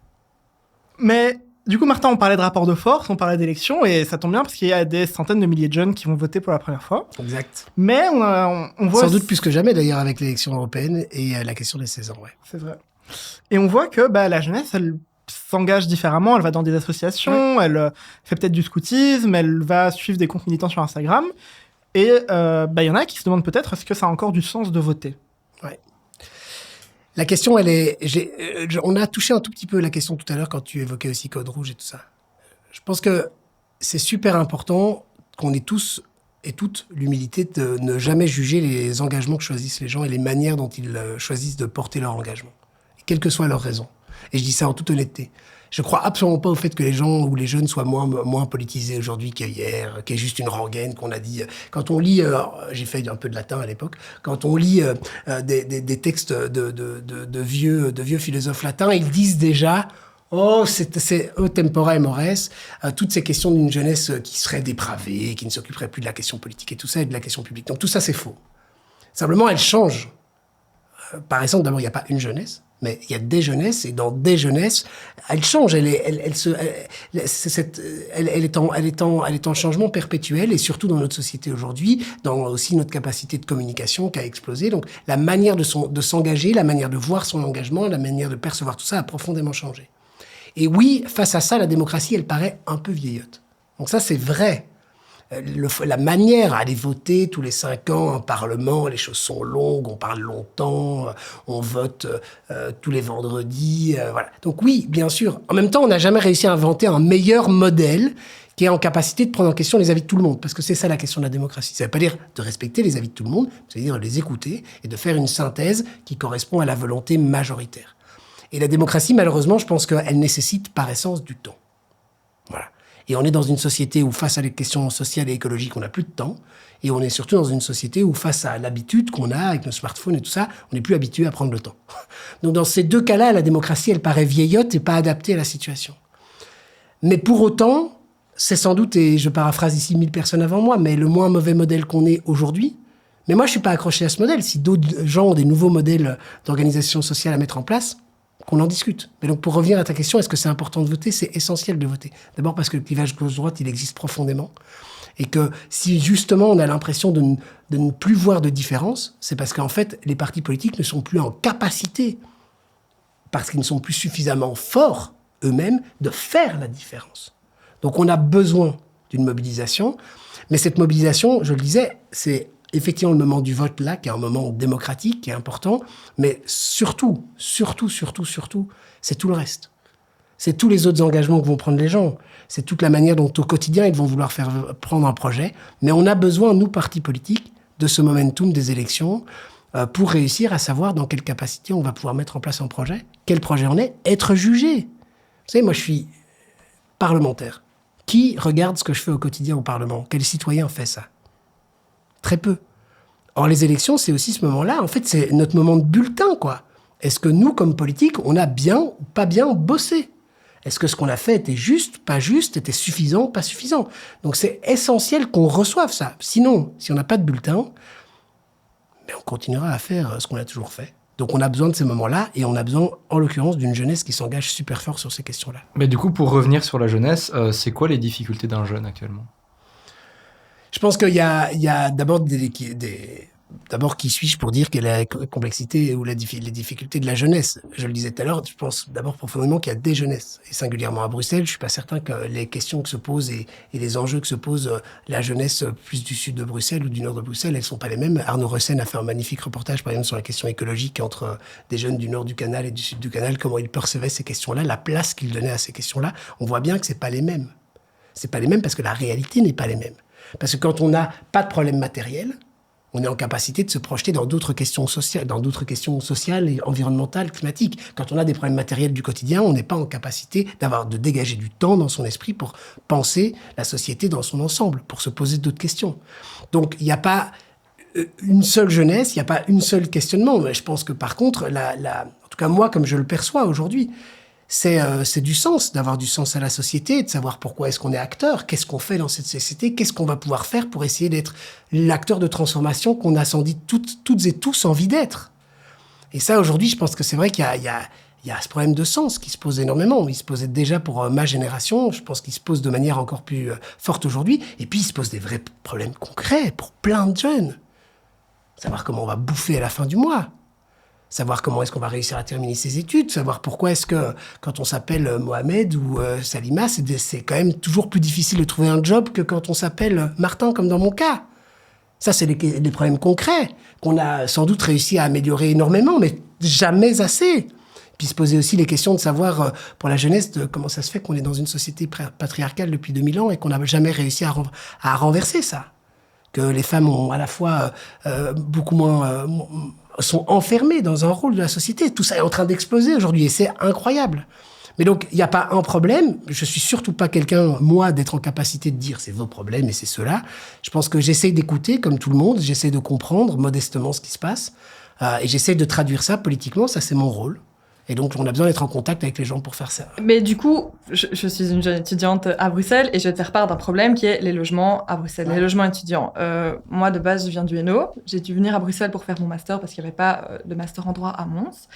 S1: Mais du coup, Martin, on parlait de rapport de force, on parlait d'élections, et ça tombe bien parce qu'il y a des centaines de milliers de jeunes qui vont voter pour la première fois.
S2: Exact.
S1: Mais on voit...
S2: Sans doute plus que jamais, d'ailleurs, avec l'élection européenne et la question des 16 ans. Ouais.
S1: C'est vrai. Et on voit que la jeunesse, elle s'engage différemment, elle va dans des associations, elle fait peut-être du scoutisme, elle va suivre des comptes militants sur Instagram, et y en a qui se demandent peut-être est-ce que ça a encore du sens de voter.
S2: Ouais. La question, elle est... on a touché un tout petit peu la question tout à l'heure quand tu évoquais aussi Code Rouge et tout ça. Je pense que c'est super important qu'on ait tous et toutes l'humilité de ne jamais juger les engagements que choisissent les gens et les manières dont ils choisissent de porter leur engagement, quelles que soient leurs raisons. Et je dis ça en toute honnêteté. Je crois absolument pas au fait que les gens ou les jeunes soient moins politisés aujourd'hui qu'hier, qu'il y ait juste une rengaine qu'on a dit. Quand on lit, j'ai fait un peu de latin à l'époque, quand on lit des textes de vieux philosophes latins, ils disent déjà c'est o tempora et mores, toutes ces questions d'une jeunesse qui serait dépravée, qui ne s'occuperait plus de la question politique et tout ça, et de la question publique. Donc tout ça, c'est faux. Simplement, elle change. Par exemple, d'abord, il n'y a pas une jeunesse, mais il y a des jeunesses, et dans des jeunesses, elle change, elle est en changement perpétuel, et surtout dans notre société aujourd'hui, dans aussi notre capacité de communication qui a explosé. Donc, la manière de s'engager, la manière de voir son engagement, la manière de percevoir tout ça a profondément changé. Et oui, face à ça, la démocratie, elle paraît un peu vieillotte. Donc ça, c'est vrai. La manière à aller voter tous les 5 ans en Parlement, les choses sont longues, on parle longtemps, on vote tous les vendredis, voilà. Donc oui, bien sûr. En même temps, on n'a jamais réussi à inventer un meilleur modèle qui est en capacité de prendre en question les avis de tout le monde. Parce que c'est ça la question de la démocratie. Ça ne veut pas dire de respecter les avis de tout le monde, ça veut dire de les écouter et de faire une synthèse qui correspond à la volonté majoritaire. Et la démocratie, malheureusement, je pense qu'elle nécessite par essence du temps. Voilà. Et on est dans une société où, face à les questions sociales et écologiques, on n'a plus de temps. Et on est surtout dans une société où, face à l'habitude qu'on a avec nos smartphones et tout ça, on n'est plus habitué à prendre le temps. Donc dans ces 2 cas-là, la démocratie, elle paraît vieillotte et pas adaptée à la situation. Mais pour autant, c'est sans doute, et je paraphrase ici 1000 personnes avant moi, mais le moins mauvais modèle qu'on ait aujourd'hui. Mais moi, je ne suis pas accroché à ce modèle. Si d'autres gens ont des nouveaux modèles d'organisation sociale à mettre en place, qu'on en discute. Mais donc, pour revenir à ta question, est-ce que c'est important de voter ? C'est essentiel de voter. D'abord parce que le clivage gauche-droite, il existe profondément. Et que si, justement, on a l'impression de ne plus voir de différence, c'est parce qu'en fait, les partis politiques ne sont plus en capacité, parce qu'ils ne sont plus suffisamment forts eux-mêmes, de faire la différence. Donc, on a besoin d'une mobilisation. Mais cette mobilisation, je le disais, c'est effectivement le moment du vote là, qui est un moment démocratique, qui est important, mais surtout, c'est tout le reste. C'est tous les autres engagements que vont prendre les gens. C'est toute la manière dont au quotidien ils vont vouloir faire prendre un projet. Mais on a besoin, nous, partis politiques, de ce momentum des élections pour réussir à savoir dans quelle capacité on va pouvoir mettre en place un projet, quel projet on est, être jugé. Vous savez, moi je suis parlementaire. Qui regarde ce que je fais au quotidien au Parlement ? Quel citoyen fait ça ? Très peu. Or, les élections, c'est aussi ce moment-là. En fait, c'est notre moment de bulletin, quoi. Est-ce que nous, comme politiques, on a bien ou pas bien bossé ? Est-ce que ce qu'on a fait était juste, pas juste, était suffisant, pas suffisant ? Donc, c'est essentiel qu'on reçoive ça. Sinon, si on n'a pas de bulletin, ben, on continuera à faire ce qu'on a toujours fait. Donc, on a besoin de ces moments-là et on a besoin, en l'occurrence, d'une jeunesse qui s'engage super fort sur ces questions-là.
S3: Mais du coup, pour revenir sur la jeunesse, c'est quoi les difficultés d'un jeune actuellement ?
S2: Je pense qu'il y a d'abord d'abord, qui suis-je pour dire quelle est la complexité ou les difficultés de la jeunesse ? Je le disais tout à l'heure, je pense d'abord profondément qu'il y a des jeunesses. Et singulièrement à Bruxelles, je suis pas certain que les questions que se posent et les enjeux que se pose la jeunesse plus du sud de Bruxelles ou du nord de Bruxelles, elles sont pas les mêmes. Arnaud Rossen a fait un magnifique reportage, par exemple, sur la question écologique entre des jeunes du nord du canal et du sud du canal, comment ils percevaient ces questions-là, la place qu'ils donnaient à ces questions-là. On voit bien que c'est pas les mêmes. C'est pas les mêmes parce que la réalité n'est pas les mêmes. Parce que quand on n'a pas de problème matériel, on est en capacité de se projeter dans d'autres questions sociales et environnementales, climatiques. Quand on a des problèmes matériels du quotidien, on n'est pas en capacité de dégager du temps dans son esprit pour penser la société dans son ensemble, pour se poser d'autres questions. Donc, il n'y a pas une seule jeunesse, il n'y a pas une seule questionnement. Mais je pense que par contre, en tout cas moi, comme je le perçois aujourd'hui, c'est du sens, d'avoir du sens à la société, de savoir pourquoi est-ce qu'on est acteur, qu'est-ce qu'on fait dans cette société, qu'est-ce qu'on va pouvoir faire pour essayer d'être l'acteur de transformation qu'on a sans doute toutes et tous envie d'être. Et ça, aujourd'hui, je pense que c'est vrai qu'il y a ce problème de sens qui se pose énormément. Il se posait déjà pour ma génération, je pense qu'il se pose de manière encore plus forte aujourd'hui. Et puis, il se pose des vrais problèmes concrets pour plein de jeunes. Savoir comment on va bouffer à la fin du mois. Savoir comment est-ce qu'on va réussir à terminer ses études, savoir pourquoi est-ce que quand on s'appelle Mohamed ou Salima, c'est quand même toujours plus difficile de trouver un job que quand on s'appelle Martin, comme dans mon cas. Ça, c'est des problèmes concrets qu'on a sans doute réussi à améliorer énormément, mais jamais assez. Puis se poser aussi les questions de savoir, pour la jeunesse, de comment ça se fait qu'on est dans une société patriarcale depuis 2000 ans et qu'on n'a jamais réussi à renverser ça. Que les femmes ont à la fois beaucoup moins... sont enfermés dans un rôle de la société. Tout ça est en train d'exploser aujourd'hui et c'est incroyable. Mais donc, il n'y a pas un problème. Je suis surtout pas quelqu'un, moi, d'être en capacité de dire c'est vos problèmes et c'est ceux-là. Je pense que j'essaie d'écouter, comme tout le monde, j'essaie de comprendre modestement ce qui se passe et j'essaie de traduire ça politiquement. Ça, c'est mon rôle. Et donc, on a besoin d'être en contact avec les gens pour faire ça.
S4: Mais du coup, je suis une jeune étudiante à Bruxelles et je vais te faire part d'un problème qui est les logements à Bruxelles, les logements étudiants. Moi, de base, je viens du Hainaut. J'ai dû venir à Bruxelles pour faire mon master parce qu'il n'y avait pas de master en droit à Mons.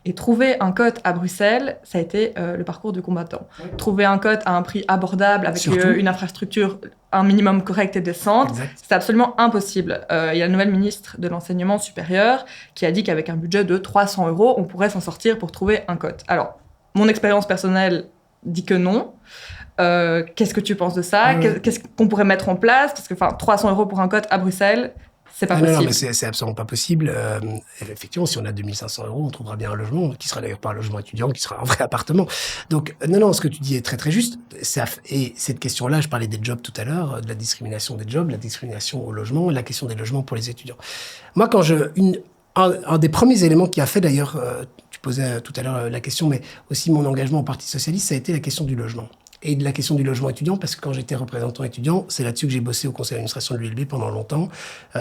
S4: Et trouver un cote à Bruxelles, ça a été le parcours du combattant. Oui. Trouver un cote à un prix abordable avec une infrastructure un minimum correct et décente, c'est absolument impossible. Il y a la nouvelle ministre de l'enseignement supérieur qui a dit qu'avec un budget de 300 €, on pourrait s'en sortir pour trouver un cote. Alors, mon expérience personnelle dit que non. Qu'est-ce que tu penses de ça? Qu'est-ce qu'on pourrait mettre en place? Parce que 300 € pour un cote à Bruxelles, c'est pas possible.
S2: Non, mais c'est absolument pas possible. Effectivement, si on a 2500 €, on trouvera bien un logement, qui sera d'ailleurs pas un logement étudiant, qui sera un vrai appartement. Donc, non, ce que tu dis est très très juste. Et cette question-là, je parlais des jobs tout à l'heure, de la discrimination des jobs, la discrimination au logement, la question des logements pour les étudiants. Moi, un des premiers éléments qui a fait d'ailleurs, tu posais tout à l'heure la question, mais aussi mon engagement au Parti socialiste, ça a été la question du logement. Et de la question du logement étudiant, parce que quand j'étais représentant étudiant, c'est là-dessus que j'ai bossé au conseil d'administration de l'ULB pendant longtemps.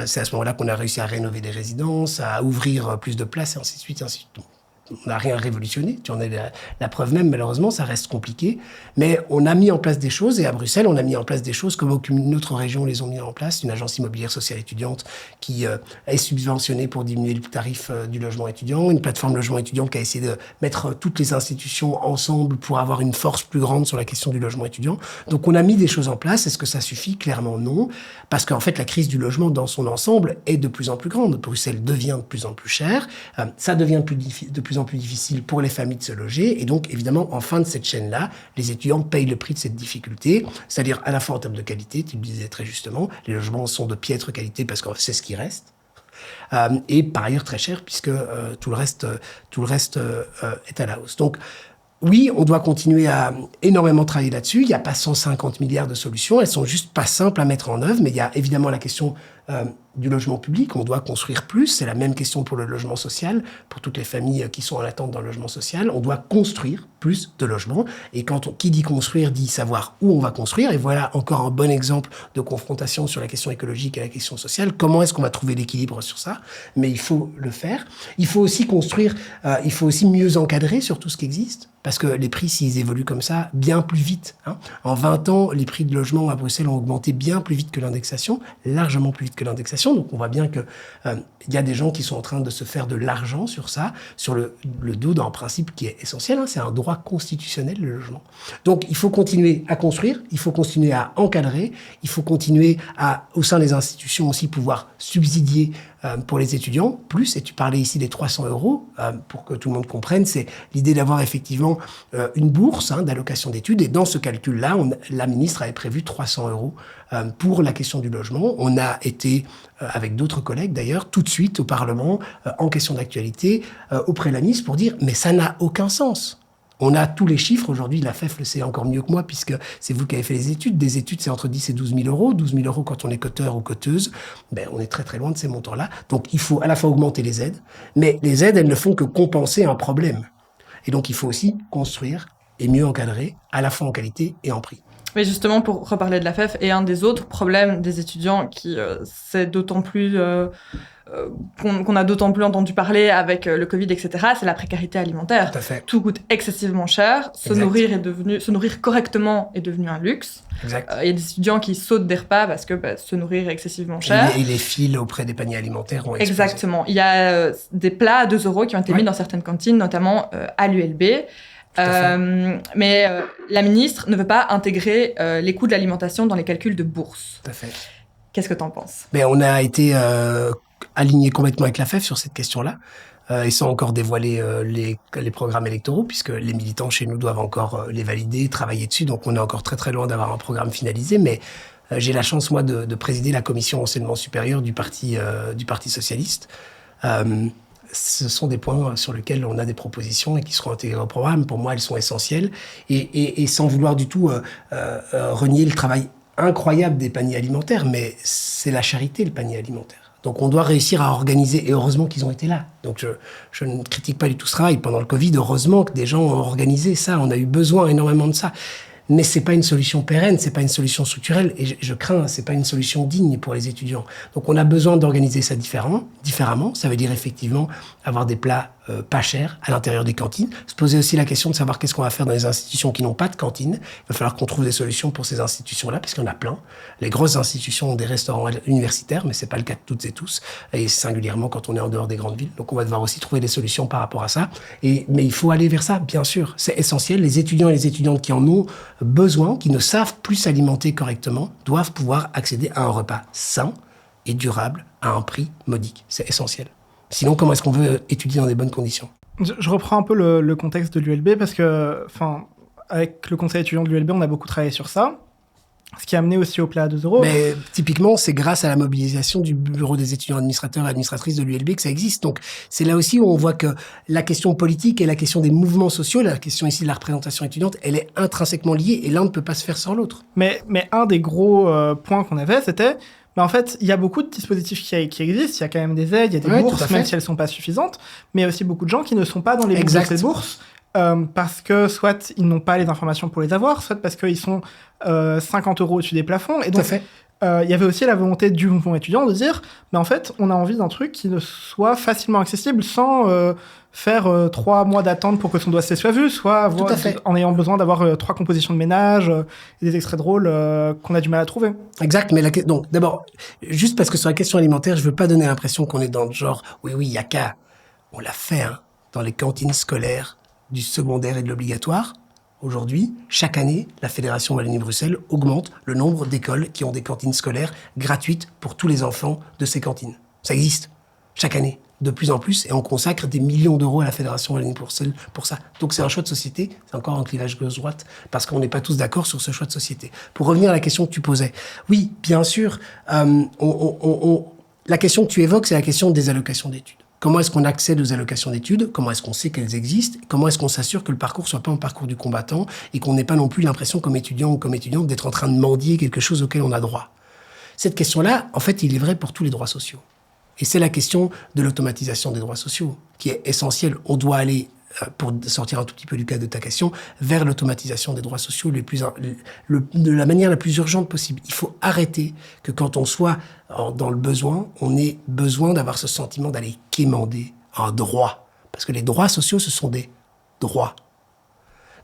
S2: C'est à ce moment-là qu'on a réussi à rénover des résidences, à ouvrir plus de places, et ainsi de suite, et ainsi de suite. On n'a rien révolutionné, tu en es la preuve même, malheureusement, ça reste compliqué. Mais on a mis en place des choses, et à Bruxelles, on a mis en place des choses comme aucune autre région les ont mis en place. Une agence immobilière sociale étudiante qui est subventionnée pour diminuer le tarif du logement étudiant, une plateforme logement étudiant qui a essayé de mettre toutes les institutions ensemble pour avoir une force plus grande sur la question du logement étudiant. Donc on a mis des choses en place. Est-ce que ça suffit? Clairement non. Parce qu'en fait, la crise du logement dans son ensemble est de plus en plus grande. Bruxelles devient de plus en plus cher. Ça devient de plus en plus difficile pour les familles de se loger. Et donc, évidemment, en fin de cette chaîne-là, les étudiants payent le prix de cette difficulté. C'est-à-dire à la fois en termes de qualité, tu le disais très justement, les logements sont de piètre qualité parce que c'est ce qui reste. Et par ailleurs très cher puisque tout le reste est à la hausse. Donc, oui, on doit continuer à énormément travailler là-dessus. Il n'y a pas 150 milliards de solutions. Elles sont juste pas simples à mettre en œuvre. Mais il y a évidemment la question du logement public. On doit construire plus. C'est la même question pour le logement social, pour toutes les familles qui sont en attente d'un logement social. On doit construire plus de logements. Et qui dit construire, dit savoir où on va construire. Et voilà encore un bon exemple de confrontation sur la question écologique et la question sociale. Comment est-ce qu'on va trouver l'équilibre sur ça? Mais il faut le faire. Il faut aussi construire, il faut aussi mieux encadrer sur tout ce qui existe. Parce que les prix, s'ils évoluent comme ça, bien plus vite. En 20 ans, les prix de logement à Bruxelles ont augmenté bien plus vite que l'indexation, largement plus vite que l'indexation. Donc on voit bien que il y a des gens qui sont en train de se faire de l'argent sur ça, sur le dos d'un principe qui est essentiel. C'est un droit constitutionnel, le logement. Donc il faut continuer à construire, il faut continuer à encadrer, il faut continuer à, au sein des institutions aussi, pouvoir subsidier pour les étudiants, plus, et tu parlais ici des 300 €, pour que tout le monde comprenne, c'est l'idée d'avoir effectivement une bourse d'allocation d'études, et dans ce calcul-là, la ministre avait prévu 300 € pour la question du logement. On a été, avec d'autres collègues d'ailleurs, tout de suite au Parlement, en question d'actualité, auprès de la ministre, pour dire « mais ça n'a aucun sens ». On a tous les chiffres. Aujourd'hui, la FEF le sait encore mieux que moi, puisque c'est vous qui avez fait les études. Des études, c'est entre 10 et 12 000 €. 12 000 € quand on est coteur ou coteuse. On est très très loin de ces montants-là. Donc, il faut à la fois augmenter les aides, mais les aides, elles ne font que compenser un problème. Et donc, il faut aussi construire et mieux encadrer, à la fois en qualité et en prix.
S4: Mais justement, pour reparler de la FEF, et un des autres problèmes des étudiants qui c'est d'autant plus qu'on a d'autant plus entendu parler avec le Covid, etc., c'est la précarité alimentaire.
S2: Tout à fait.
S4: Tout coûte excessivement cher. Se nourrir correctement est devenu un luxe.
S2: Exact.
S4: Il y a des étudiants qui sautent des repas parce que se nourrir est excessivement cher.
S2: Et les files auprès des paniers alimentaires ont explosé.
S4: Exactement. Il y a des plats à 2 € qui ont été mis dans certaines cantines, notamment à l'ULB. Mais la ministre ne veut pas intégrer les coûts de l'alimentation dans les calculs de bourse.
S2: Tout à fait.
S4: Qu'est-ce que tu en penses?
S2: On a été aligné complètement avec la FEF sur cette question-là, et sans encore dévoiler les programmes électoraux, puisque les militants chez nous doivent encore les valider, travailler dessus. Donc on est encore très très loin d'avoir un programme finalisé, mais j'ai la chance, moi, de présider la commission enseignement supérieur du Parti socialiste. Ce sont des points sur lesquels on a des propositions et qui seront intégrées au programme. Pour moi, elles sont essentielles. Et sans vouloir du tout renier le travail incroyable des paniers alimentaires, mais c'est la charité, le panier alimentaire. Donc on doit réussir à organiser, et heureusement qu'ils ont été là. Donc je ne critique pas du tout ce travail. Pendant le Covid, heureusement que des gens ont organisé ça. On a eu besoin énormément de ça. Mais c'est pas une solution pérenne, c'est pas une solution structurelle, et je crains, c'est pas une solution digne pour les étudiants. Donc on a besoin d'organiser ça différemment. Ça veut dire effectivement avoir des plats pas chers à l'intérieur des cantines. Se poser aussi la question de savoir qu'est-ce qu'on va faire dans les institutions qui n'ont pas de cantine. Il va falloir qu'on trouve des solutions pour ces institutions-là, parce qu'il y en a plein. Les grosses institutions ont des restaurants universitaires, mais c'est pas le cas de toutes et tous, et singulièrement quand on est en dehors des grandes villes. Donc on va devoir aussi trouver des solutions par rapport à ça. Mais il faut aller vers ça, bien sûr. C'est essentiel. Les étudiants et les étudiantes qui en ont besoin, qui ne savent plus s'alimenter correctement, doivent pouvoir accéder à un repas sain et durable à un prix modique. C'est essentiel. Sinon, comment est-ce qu'on veut étudier dans des bonnes conditions?
S1: Je reprends un peu le contexte de l'ULB parce que, avec le conseil étudiant de l'ULB, on a beaucoup travaillé sur ça. Ce qui a amené aussi au plat à 2 euros.
S2: Mais typiquement, c'est grâce à la mobilisation du bureau des étudiants administrateurs et administratrices de l'ULB que ça existe. Donc, c'est là aussi où on voit que la question politique et la question des mouvements sociaux, la question ici de la représentation étudiante, elle est intrinsèquement liée et l'un ne peut pas se faire sans l'autre.
S1: Mais un des gros points qu'on avait, c'était... en fait, il y a beaucoup de dispositifs qui existent. Il y a quand même des aides, il y a des bourses, même si elles ne sont pas suffisantes. Mais il y a aussi beaucoup de gens qui ne sont pas dans les boucles de ces bourses. Parce que soit ils n'ont pas les informations pour les avoir, soit parce qu'ils sont 50 euros au-dessus des plafonds. Et donc, il y avait aussi la volonté du mouvement étudiant de dire, mais en fait, on a envie d'un truc qui ne soit facilement accessible sans faire 3 mois d'attente pour que son dossier soit vu, soit en ayant besoin d'avoir 3 compositions de ménage et des extraits drôles qu'on a du mal à trouver.
S2: Exact, mais donc d'abord, juste parce que sur la question alimentaire, je veux pas donner l'impression qu'on est dans le genre, oui, il y a qu'à... On l'a fait, dans les cantines scolaires du secondaire et de l'obligatoire. Aujourd'hui, chaque année, la Fédération Wallonie-Bruxelles augmente le nombre d'écoles qui ont des cantines scolaires gratuites pour tous les enfants de ces cantines. Ça existe, chaque année, de plus en plus, et on consacre des millions d'euros à la Fédération Wallonie-Bruxelles pour ça. Donc c'est un choix de société, c'est encore un clivage gauche-droite, parce qu'on n'est pas tous d'accord sur ce choix de société. Pour revenir à la question que tu posais, oui, bien sûr, la question que tu évoques, c'est la question des allocations d'études. Comment est-ce qu'on accède aux allocations d'études? Comment est-ce qu'on sait qu'elles existent? Comment est-ce qu'on s'assure que le parcours soit pas un parcours du combattant et qu'on n'ait pas non plus l'impression comme étudiant ou comme étudiante d'être en train de mendier quelque chose auquel on a droit? Cette question-là, en fait, il est vrai pour tous les droits sociaux. Et c'est la question de l'automatisation des droits sociaux qui est essentielle. On doit aller, pour sortir un tout petit peu du cadre de ta question, vers l'automatisation des droits sociaux de la manière la plus urgente possible. Il faut arrêter que quand on soit dans le besoin, on ait besoin d'avoir ce sentiment d'aller quémander un droit. Parce que les droits sociaux, ce sont des droits.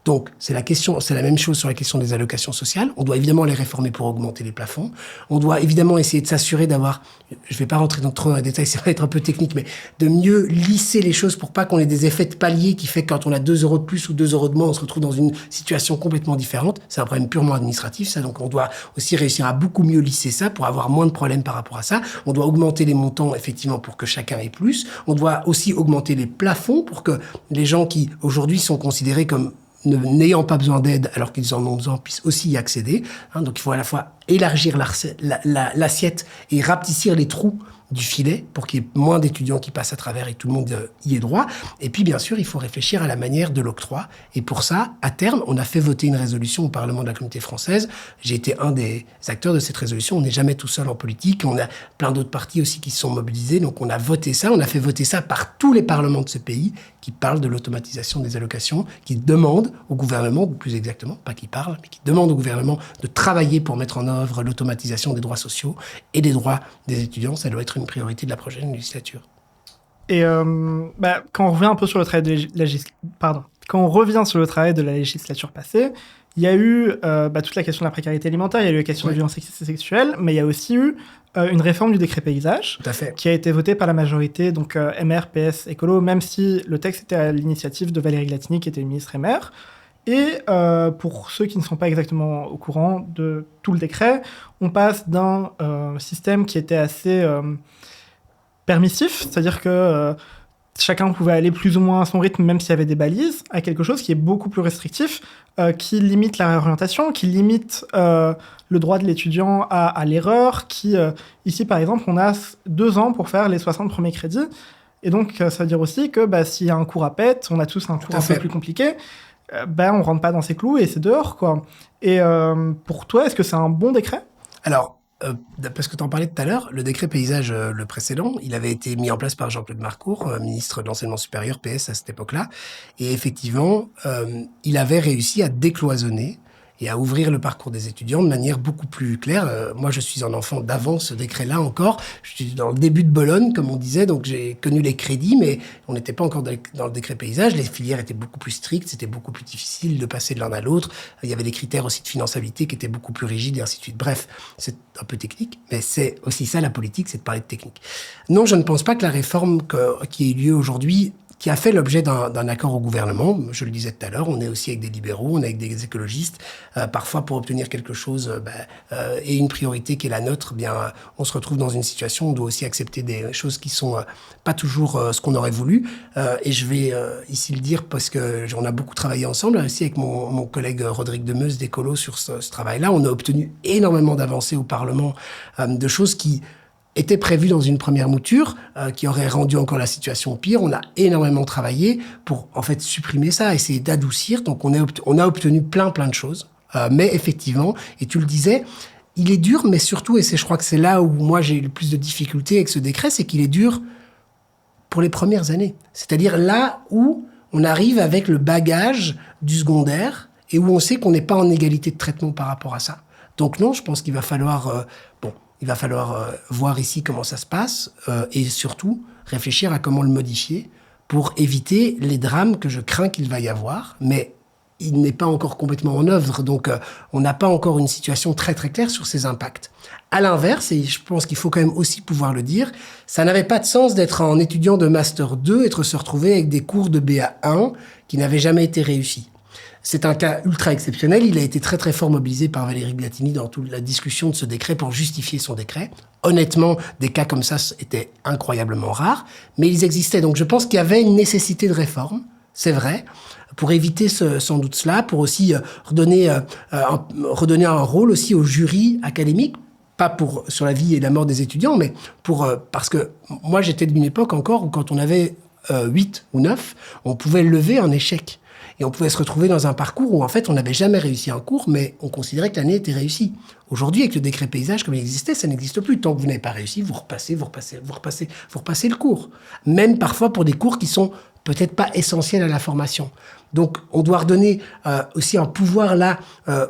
S2: Donc, c'est la même chose sur la question des allocations sociales. On doit évidemment les réformer pour augmenter les plafonds. On doit évidemment essayer de s'assurer d'avoir, je vais pas rentrer trop dans les détails, ça va être un peu technique, mais de mieux lisser les choses pour pas qu'on ait des effets de palier qui fait que quand on a 2 euros de plus ou 2 euros de moins, on se retrouve dans une situation complètement différente. C'est un problème purement administratif, ça. Donc, on doit aussi réussir à beaucoup mieux lisser ça pour avoir moins de problèmes par rapport à ça. On doit augmenter les montants, effectivement, pour que chacun ait plus. On doit aussi augmenter les plafonds pour que les gens qui, aujourd'hui, sont considérés comme n'ayant pas besoin d'aide alors qu'ils en ont besoin puissent aussi y accéder. Donc il faut à la fois élargir l'assiette et rapetissir les trous du filet pour qu'il y ait moins d'étudiants qui passent à travers et tout le monde y ait droit. Et puis, bien sûr, il faut réfléchir à la manière de l'octroi. Et pour ça, à terme, on a fait voter une résolution au Parlement de la Communauté française. J'ai été un des acteurs de cette résolution. On n'est jamais tout seul en politique. On a plein d'autres partis aussi qui se sont mobilisés. Donc, on a voté ça. On a fait voter ça par tous les parlements de ce pays qui parlent de l'automatisation des allocations, qui demandent au gouvernement, ou plus exactement, pas qui parlent, mais qui demandent au gouvernement de travailler pour mettre en œuvre l'automatisation des droits sociaux et des droits des étudiants. Ça doit être une priorité de la prochaine législature.
S1: Et quand on revient un peu sur le travail quand on revient sur le travail de la législature passée, il y a eu toute la question de la précarité alimentaire, il y a eu la question de la violence sexuelle, mais il y a aussi eu une réforme du décret paysage qui a été votée par la majorité, donc MR, PS, Écolo, même si le texte était à l'initiative de Valérie Glatini, qui était ministre MR. Et pour ceux qui ne sont pas exactement au courant de tout le décret, on passe d'un système qui était assez permissif, c'est-à-dire que chacun pouvait aller plus ou moins à son rythme, même s'il y avait des balises, à quelque chose qui est beaucoup plus restrictif, qui limite la réorientation, qui limite le droit de l'étudiant à l'erreur, qui, ici par exemple, on a 2 ans pour faire les 60 premiers crédits, et donc ça veut dire aussi que s'il y a un cours à pète, on a tous un cours un peu plus compliqué, on rentre pas dans ses clous et c'est dehors, quoi. Et pour toi, est-ce que c'est un bon décret ?
S2: Alors, parce que tu en parlais tout à l'heure, le décret paysage, le précédent, il avait été mis en place par Jean-Claude Marcourt, ministre de l'Enseignement supérieur, PS à cette époque-là. Et effectivement, il avait réussi à décloisonner et à ouvrir le parcours des étudiants de manière beaucoup plus claire. Moi, je suis un enfant d'avant ce décret-là encore. Je suis dans le début de Bologne, comme on disait, donc j'ai connu les crédits, mais on n'était pas encore dans le décret paysage. Les filières étaient beaucoup plus strictes, c'était beaucoup plus difficile de passer de l'un à l'autre. Il y avait des critères aussi de finançabilité qui étaient beaucoup plus rigides et ainsi de suite. Bref, c'est un peu technique, mais c'est aussi ça la politique, c'est de parler de technique. Non, je ne pense pas que la réforme qui a eu lieu aujourd'hui qui a fait l'objet d'un accord au gouvernement. Je le disais tout à l'heure, on est aussi avec des libéraux, on est avec des écologistes. Parfois, pour obtenir quelque chose et une priorité qui est la nôtre, on se retrouve dans une situation où on doit aussi accepter des choses qui sont pas toujours ce qu'on aurait voulu. Et je vais ici le dire parce que on a beaucoup travaillé ensemble, aussi avec mon collègue Rodrigue Demeuse d'Écolo sur ce travail-là. On a obtenu énormément d'avancées au Parlement, de choses qui était prévu dans une première mouture, qui aurait rendu encore la situation pire. On a énormément travaillé pour, en fait, supprimer ça, essayer d'adoucir. Donc, on a obtenu plein de choses. Mais effectivement, et tu le disais, il est dur, mais surtout, et je crois que c'est là où moi j'ai eu le plus de difficultés avec ce décret, c'est qu'il est dur pour les premières années. C'est-à-dire là où on arrive avec le bagage du secondaire et où on sait qu'on n'est pas en égalité de traitement par rapport à ça. Donc non, je pense qu'il va falloir... Il va falloir voir ici comment ça se passe et surtout réfléchir à comment le modifier pour éviter les drames que je crains qu'il va y avoir. Mais il n'est pas encore complètement en œuvre, donc on n'a pas encore une situation très claire sur ses impacts. À l'inverse, et je pense qu'il faut quand même aussi pouvoir le dire, ça n'avait pas de sens d'être un étudiant de Master 2 et de se retrouver avec des cours de BA1 qui n'avaient jamais été réussis. C'est un cas ultra exceptionnel. Il a été très fort mobilisé par Valérie Glatini dans toute la discussion de ce décret pour justifier son décret. Honnêtement, des cas comme ça étaient incroyablement rares, mais ils existaient. Donc je pense qu'il y avait une nécessité de réforme, c'est vrai, pour éviter sans doute cela, pour aussi redonner un rôle aussi au jury académique, pas sur la vie et la mort des étudiants, mais parce que moi j'étais d'une époque encore où quand on avait 8 ou 9, on pouvait lever un échec. Et on pouvait se retrouver dans un parcours où, en fait, on n'avait jamais réussi un cours, mais on considérait que l'année était réussie. Aujourd'hui, avec le décret paysage comme il existait, ça n'existe plus. Tant que vous n'avez pas réussi, vous repassez le cours. Même parfois pour des cours qui sont peut-être pas essentiels à la formation. Donc, on doit redonner aussi un pouvoir là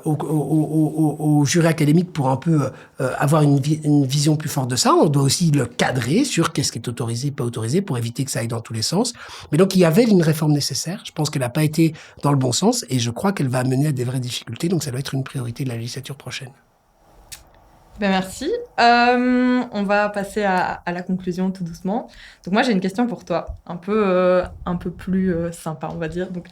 S2: au jury académique pour un peu avoir une vision plus forte de ça. On doit aussi le cadrer sur qu'est-ce qui est autorisé, pas autorisé, pour éviter que ça aille dans tous les sens. Mais donc, il y avait une réforme nécessaire. Je pense qu'elle n'a pas été dans le bon sens et je crois qu'elle va mener à des vraies difficultés. Donc, ça doit être une priorité de la législature prochaine.
S4: Merci. On va passer à la conclusion tout doucement. Donc moi j'ai une question pour toi, un peu plus sympa on va dire. Donc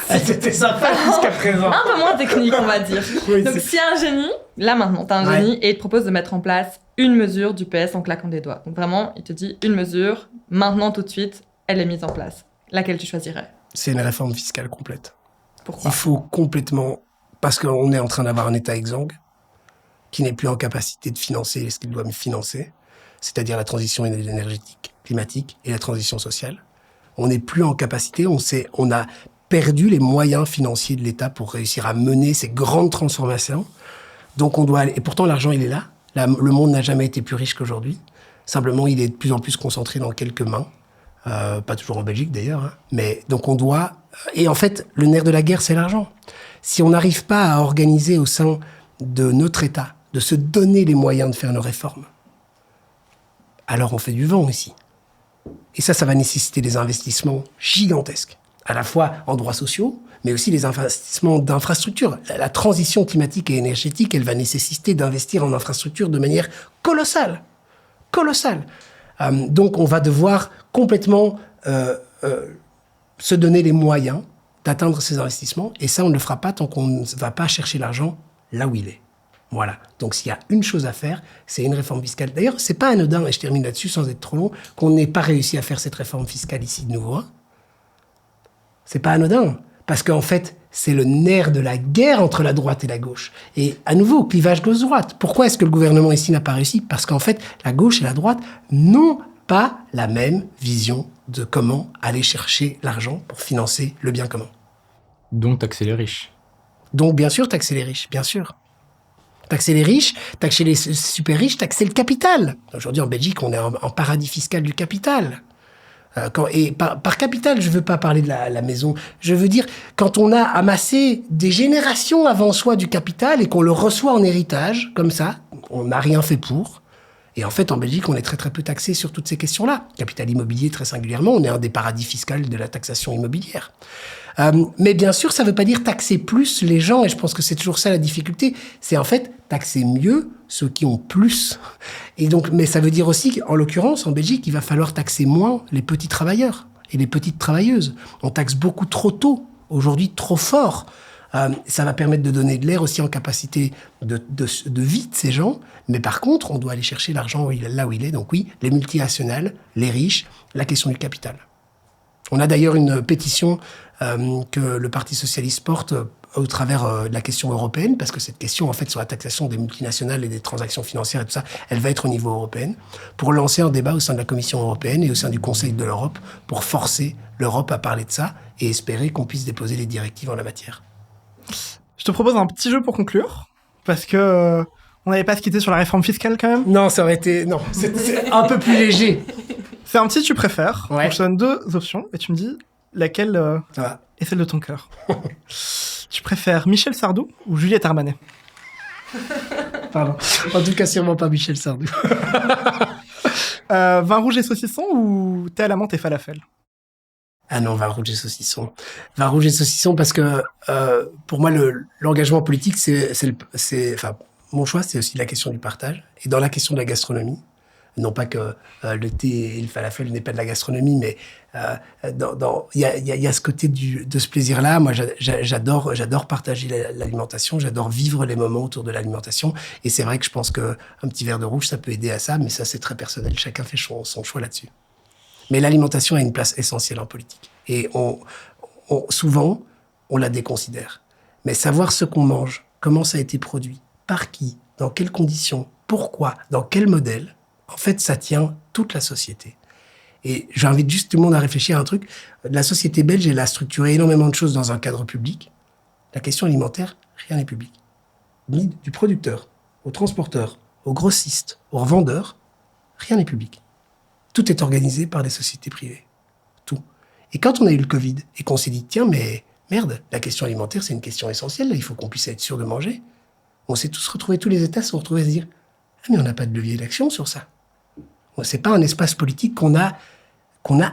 S2: c'était sympa jusqu'à présent.
S4: Un peu moins technique on va dire.
S2: Oui,
S4: donc si un génie, là maintenant t'as un génie et il te propose de mettre en place une mesure du PS en claquant des doigts. Donc vraiment il te dit une mesure, maintenant tout de suite, elle est mise en place. Laquelle tu choisirais?
S2: C'est une réforme fiscale complète.
S4: Pourquoi?
S2: Il faut complètement, parce qu'on est en train d'avoir un État exsangue qui n'est plus en capacité de financer ce qu'il doit financer, c'est-à-dire la transition énergétique, climatique et la transition sociale. On n'est plus en capacité, on a perdu les moyens financiers de l'État pour réussir à mener ces grandes transformations. Donc on doit aller, et pourtant l'argent il est là. Le monde n'a jamais été plus riche qu'aujourd'hui. Simplement il est de plus en plus concentré dans quelques mains. Pas toujours en Belgique d'ailleurs, hein. Mais donc on doit, et en fait le nerf de la guerre c'est l'argent. Si on n'arrive pas à organiser au sein de notre État, de se donner les moyens de faire nos réformes, alors on fait du vent ici. Et ça va nécessiter des investissements gigantesques, à la fois en droits sociaux, mais aussi les investissements d'infrastructures. La transition climatique et énergétique, elle va nécessiter d'investir en infrastructures de manière colossale. Colossale. Donc on va devoir complètement se donner les moyens d'atteindre ces investissements, et ça on ne le fera pas tant qu'on ne va pas chercher l'argent là où il est. Voilà. Donc, s'il y a une chose à faire, c'est une réforme fiscale. D'ailleurs, c'est pas anodin, et je termine là-dessus sans être trop long, qu'on n'ait pas réussi à faire cette réforme fiscale ici de nouveau. Hein. C'est pas anodin. Parce qu'en fait, c'est le nerf de la guerre entre la droite et la gauche. Et à nouveau, clivage gauche-droite. Pourquoi est-ce que le gouvernement ici n'a pas réussi? Parce qu'en fait, la gauche et la droite n'ont pas la même vision de comment aller chercher l'argent pour financer le bien commun.
S3: Donc, taxer les riches.
S2: Donc, bien sûr, taxer les riches, bien sûr. Taxer les riches, taxer les super riches, taxer le capital. Aujourd'hui, en Belgique, on est en paradis fiscal du capital. Par capital, je ne veux pas parler de la maison. Je veux dire, quand on a amassé des générations avant soi du capital et qu'on le reçoit en héritage, comme ça, on n'a rien fait pour. Et en fait, en Belgique, on est très peu taxé sur toutes ces questions-là. Capital immobilier, très singulièrement, on est un des paradis fiscaux de la taxation immobilière. Mais bien sûr, ça ne veut pas dire taxer plus les gens, et je pense que c'est toujours ça la difficulté. C'est en fait taxer mieux ceux qui ont plus. Et donc, mais ça veut dire aussi qu'en l'occurrence, en Belgique, il va falloir taxer moins les petits travailleurs. et les petites travailleuses. On taxe beaucoup trop tôt, aujourd'hui trop fort. Ça va permettre de donner de l'air aussi en capacité de vie de ces gens. Mais par contre, on doit aller chercher l'argent là où il est. Donc oui, les multinationales, les riches, la question du capital. On a d'ailleurs une pétition que le Parti socialiste porte au travers de la question européenne, parce que cette question, en fait, sur la taxation des multinationales et des transactions financières et tout ça, elle va être au niveau européen, pour lancer un débat au sein de la Commission européenne et au sein du Conseil de l'Europe, pour forcer l'Europe à parler de ça et espérer qu'on puisse déposer les directives en la matière.
S1: Je te propose un petit jeu pour conclure, parce que on n'avait pas se quitter sur la réforme fiscale quand même.
S2: Non, ça aurait été... Non, c'est un peu plus léger.
S1: C'est un petit tu préfères.
S2: Ouais.
S1: Donc, je te donne 2 options et tu me dis laquelle
S2: Ça
S1: est celle de ton cœur. Tu préfères Michel Sardou ou Juliette Armanet?
S2: va. Pardon. En tout cas, sûrement pas Michel Sardou.
S1: Vin rouge et saucisson ou thé à la menthe et falafel?
S2: Ah non, vin rouge et saucisson. Vin rouge et saucisson parce que pour moi, l'engagement politique, enfin, mon choix, c'est aussi la question du partage. Et dans la question de la gastronomie, non pas que le thé et le falafel n'est pas de la gastronomie, mais il y a ce côté de ce plaisir-là. Moi, j'adore partager l'alimentation, j'adore vivre les moments autour de l'alimentation. Et c'est vrai que je pense qu'un petit verre de rouge, ça peut aider à ça, mais ça, c'est très personnel. Chacun fait son choix là-dessus. Mais l'alimentation a une place essentielle en politique. Et souvent, on la déconsidère. Mais savoir ce qu'on mange, comment ça a été produit, par qui, dans quelles conditions, pourquoi, dans quel modèle, en fait, ça tient toute la société. Et j'invite juste tout le monde à réfléchir à un truc. La société belge, elle a structuré énormément de choses dans un cadre public. La question alimentaire, rien n'est public. Ni du producteur, au transporteur, au grossiste, au revendeur, rien n'est public. Tout est organisé par des sociétés privées. Tout. Et quand on a eu le Covid et qu'on s'est dit, tiens, mais merde, la question alimentaire, c'est une question essentielle, là, il faut qu'on puisse être sûr de manger. On s'est tous retrouvés, tous les États se sont retrouvés à se dire, ah, mais on n'a pas de levier d'action sur ça. C'est pas un espace politique qu'on a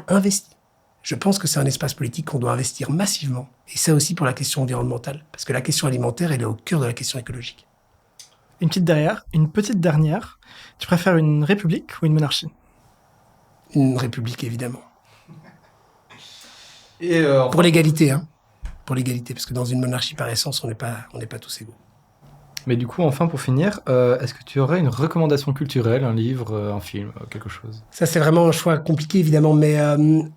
S2: investi. Je pense que c'est un espace politique qu'on doit investir massivement. Et ça aussi pour la question environnementale. Parce que la question alimentaire, elle est au cœur de la question écologique.
S1: Une petite dernière. Tu préfères une république ou une monarchie?
S2: Une république, évidemment.
S3: Et
S2: Pour l'égalité, hein. Pour l'égalité, parce que dans une monarchie, par essence, on n'est pas tous égaux.
S3: Mais du coup, enfin, pour finir, est-ce que tu aurais une recommandation culturelle, un livre, un film, quelque chose?
S2: Ça, c'est vraiment un choix compliqué, évidemment. Mais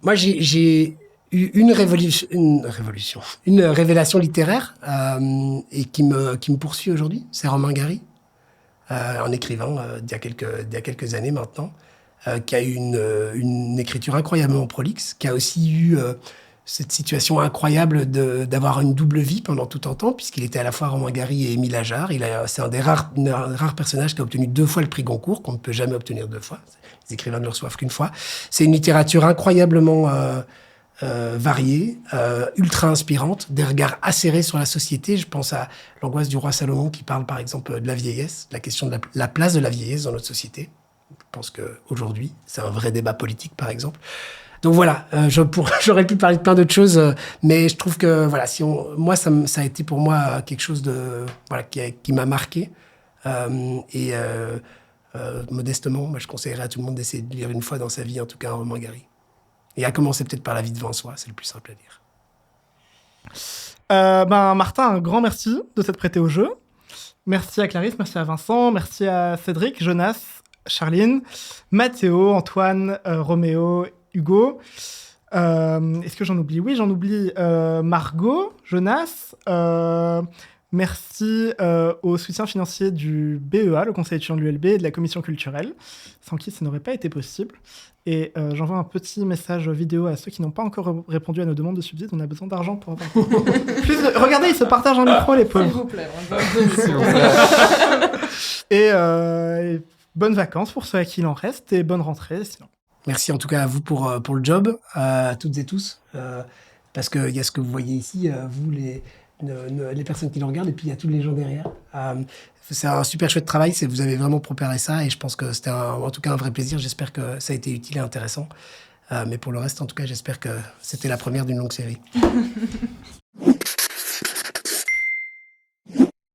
S2: moi, j'ai eu une révélation littéraire et qui me poursuit aujourd'hui. C'est Romain Gary, un écrivain d'il y a quelques années maintenant, qui a eu une écriture incroyablement prolixe, qui a aussi eu cette situation incroyable d'avoir une double vie pendant tout un temps, puisqu'il était à la fois Romain Gary et Émile Ajar. C'est un des rares personnages qui a obtenu 2 fois le prix Goncourt, qu'on ne peut jamais obtenir 2 fois. Les écrivains ne le reçoivent qu'une fois. C'est une littérature incroyablement variée, ultra inspirante, des regards acérés sur la société. Je pense à L'Angoisse du roi Salomon, qui parle par exemple de la vieillesse, la question de la place de la vieillesse dans notre société. Je pense qu'aujourd'hui, c'est un vrai débat politique, par exemple. Donc voilà, j'aurais pu parler de plein d'autres choses, mais je trouve que voilà, moi ça a été pour moi quelque chose de voilà qui m'a marqué. Modestement, moi je conseillerais à tout le monde d'essayer de lire une fois dans sa vie, en tout cas un Romain Gary. Et à commencer peut-être par La vie devant soi, c'est le plus simple à lire.
S1: Martin, un grand merci de t'être prêté au jeu. Merci à Clarisse, merci à Vincent, merci à Cédric, Jonas, Charline, Mathéo, Antoine, Roméo, Hugo. Est-ce que j'en oublie? Oui, j'en oublie Margot, Jonas. Merci au soutien financier du BEA, le conseil étudiant de l'ULB, et de la commission culturelle, sans qui ça n'aurait pas été possible. Et j'envoie un petit message vidéo à ceux qui n'ont pas encore répondu à nos demandes de subsides. On a besoin d'argent pour avoir... Regardez, ils se partagent un micro, les pauvres.
S4: S'il vous plaît.
S1: Et bonnes vacances pour ceux à qui il en reste, et bonne rentrée sinon.
S2: Merci en tout cas à vous pour le job, à toutes et tous, parce qu'il y a ce que vous voyez ici, vous les personnes qui le regardent, et puis il y a tous les gens derrière. C'est un super chouette travail, vous avez vraiment préparé ça, et je pense que c'était en tout cas un vrai plaisir. J'espère que ça a été utile et intéressant. Mais pour le reste, en tout cas, j'espère que c'était la première d'une longue série.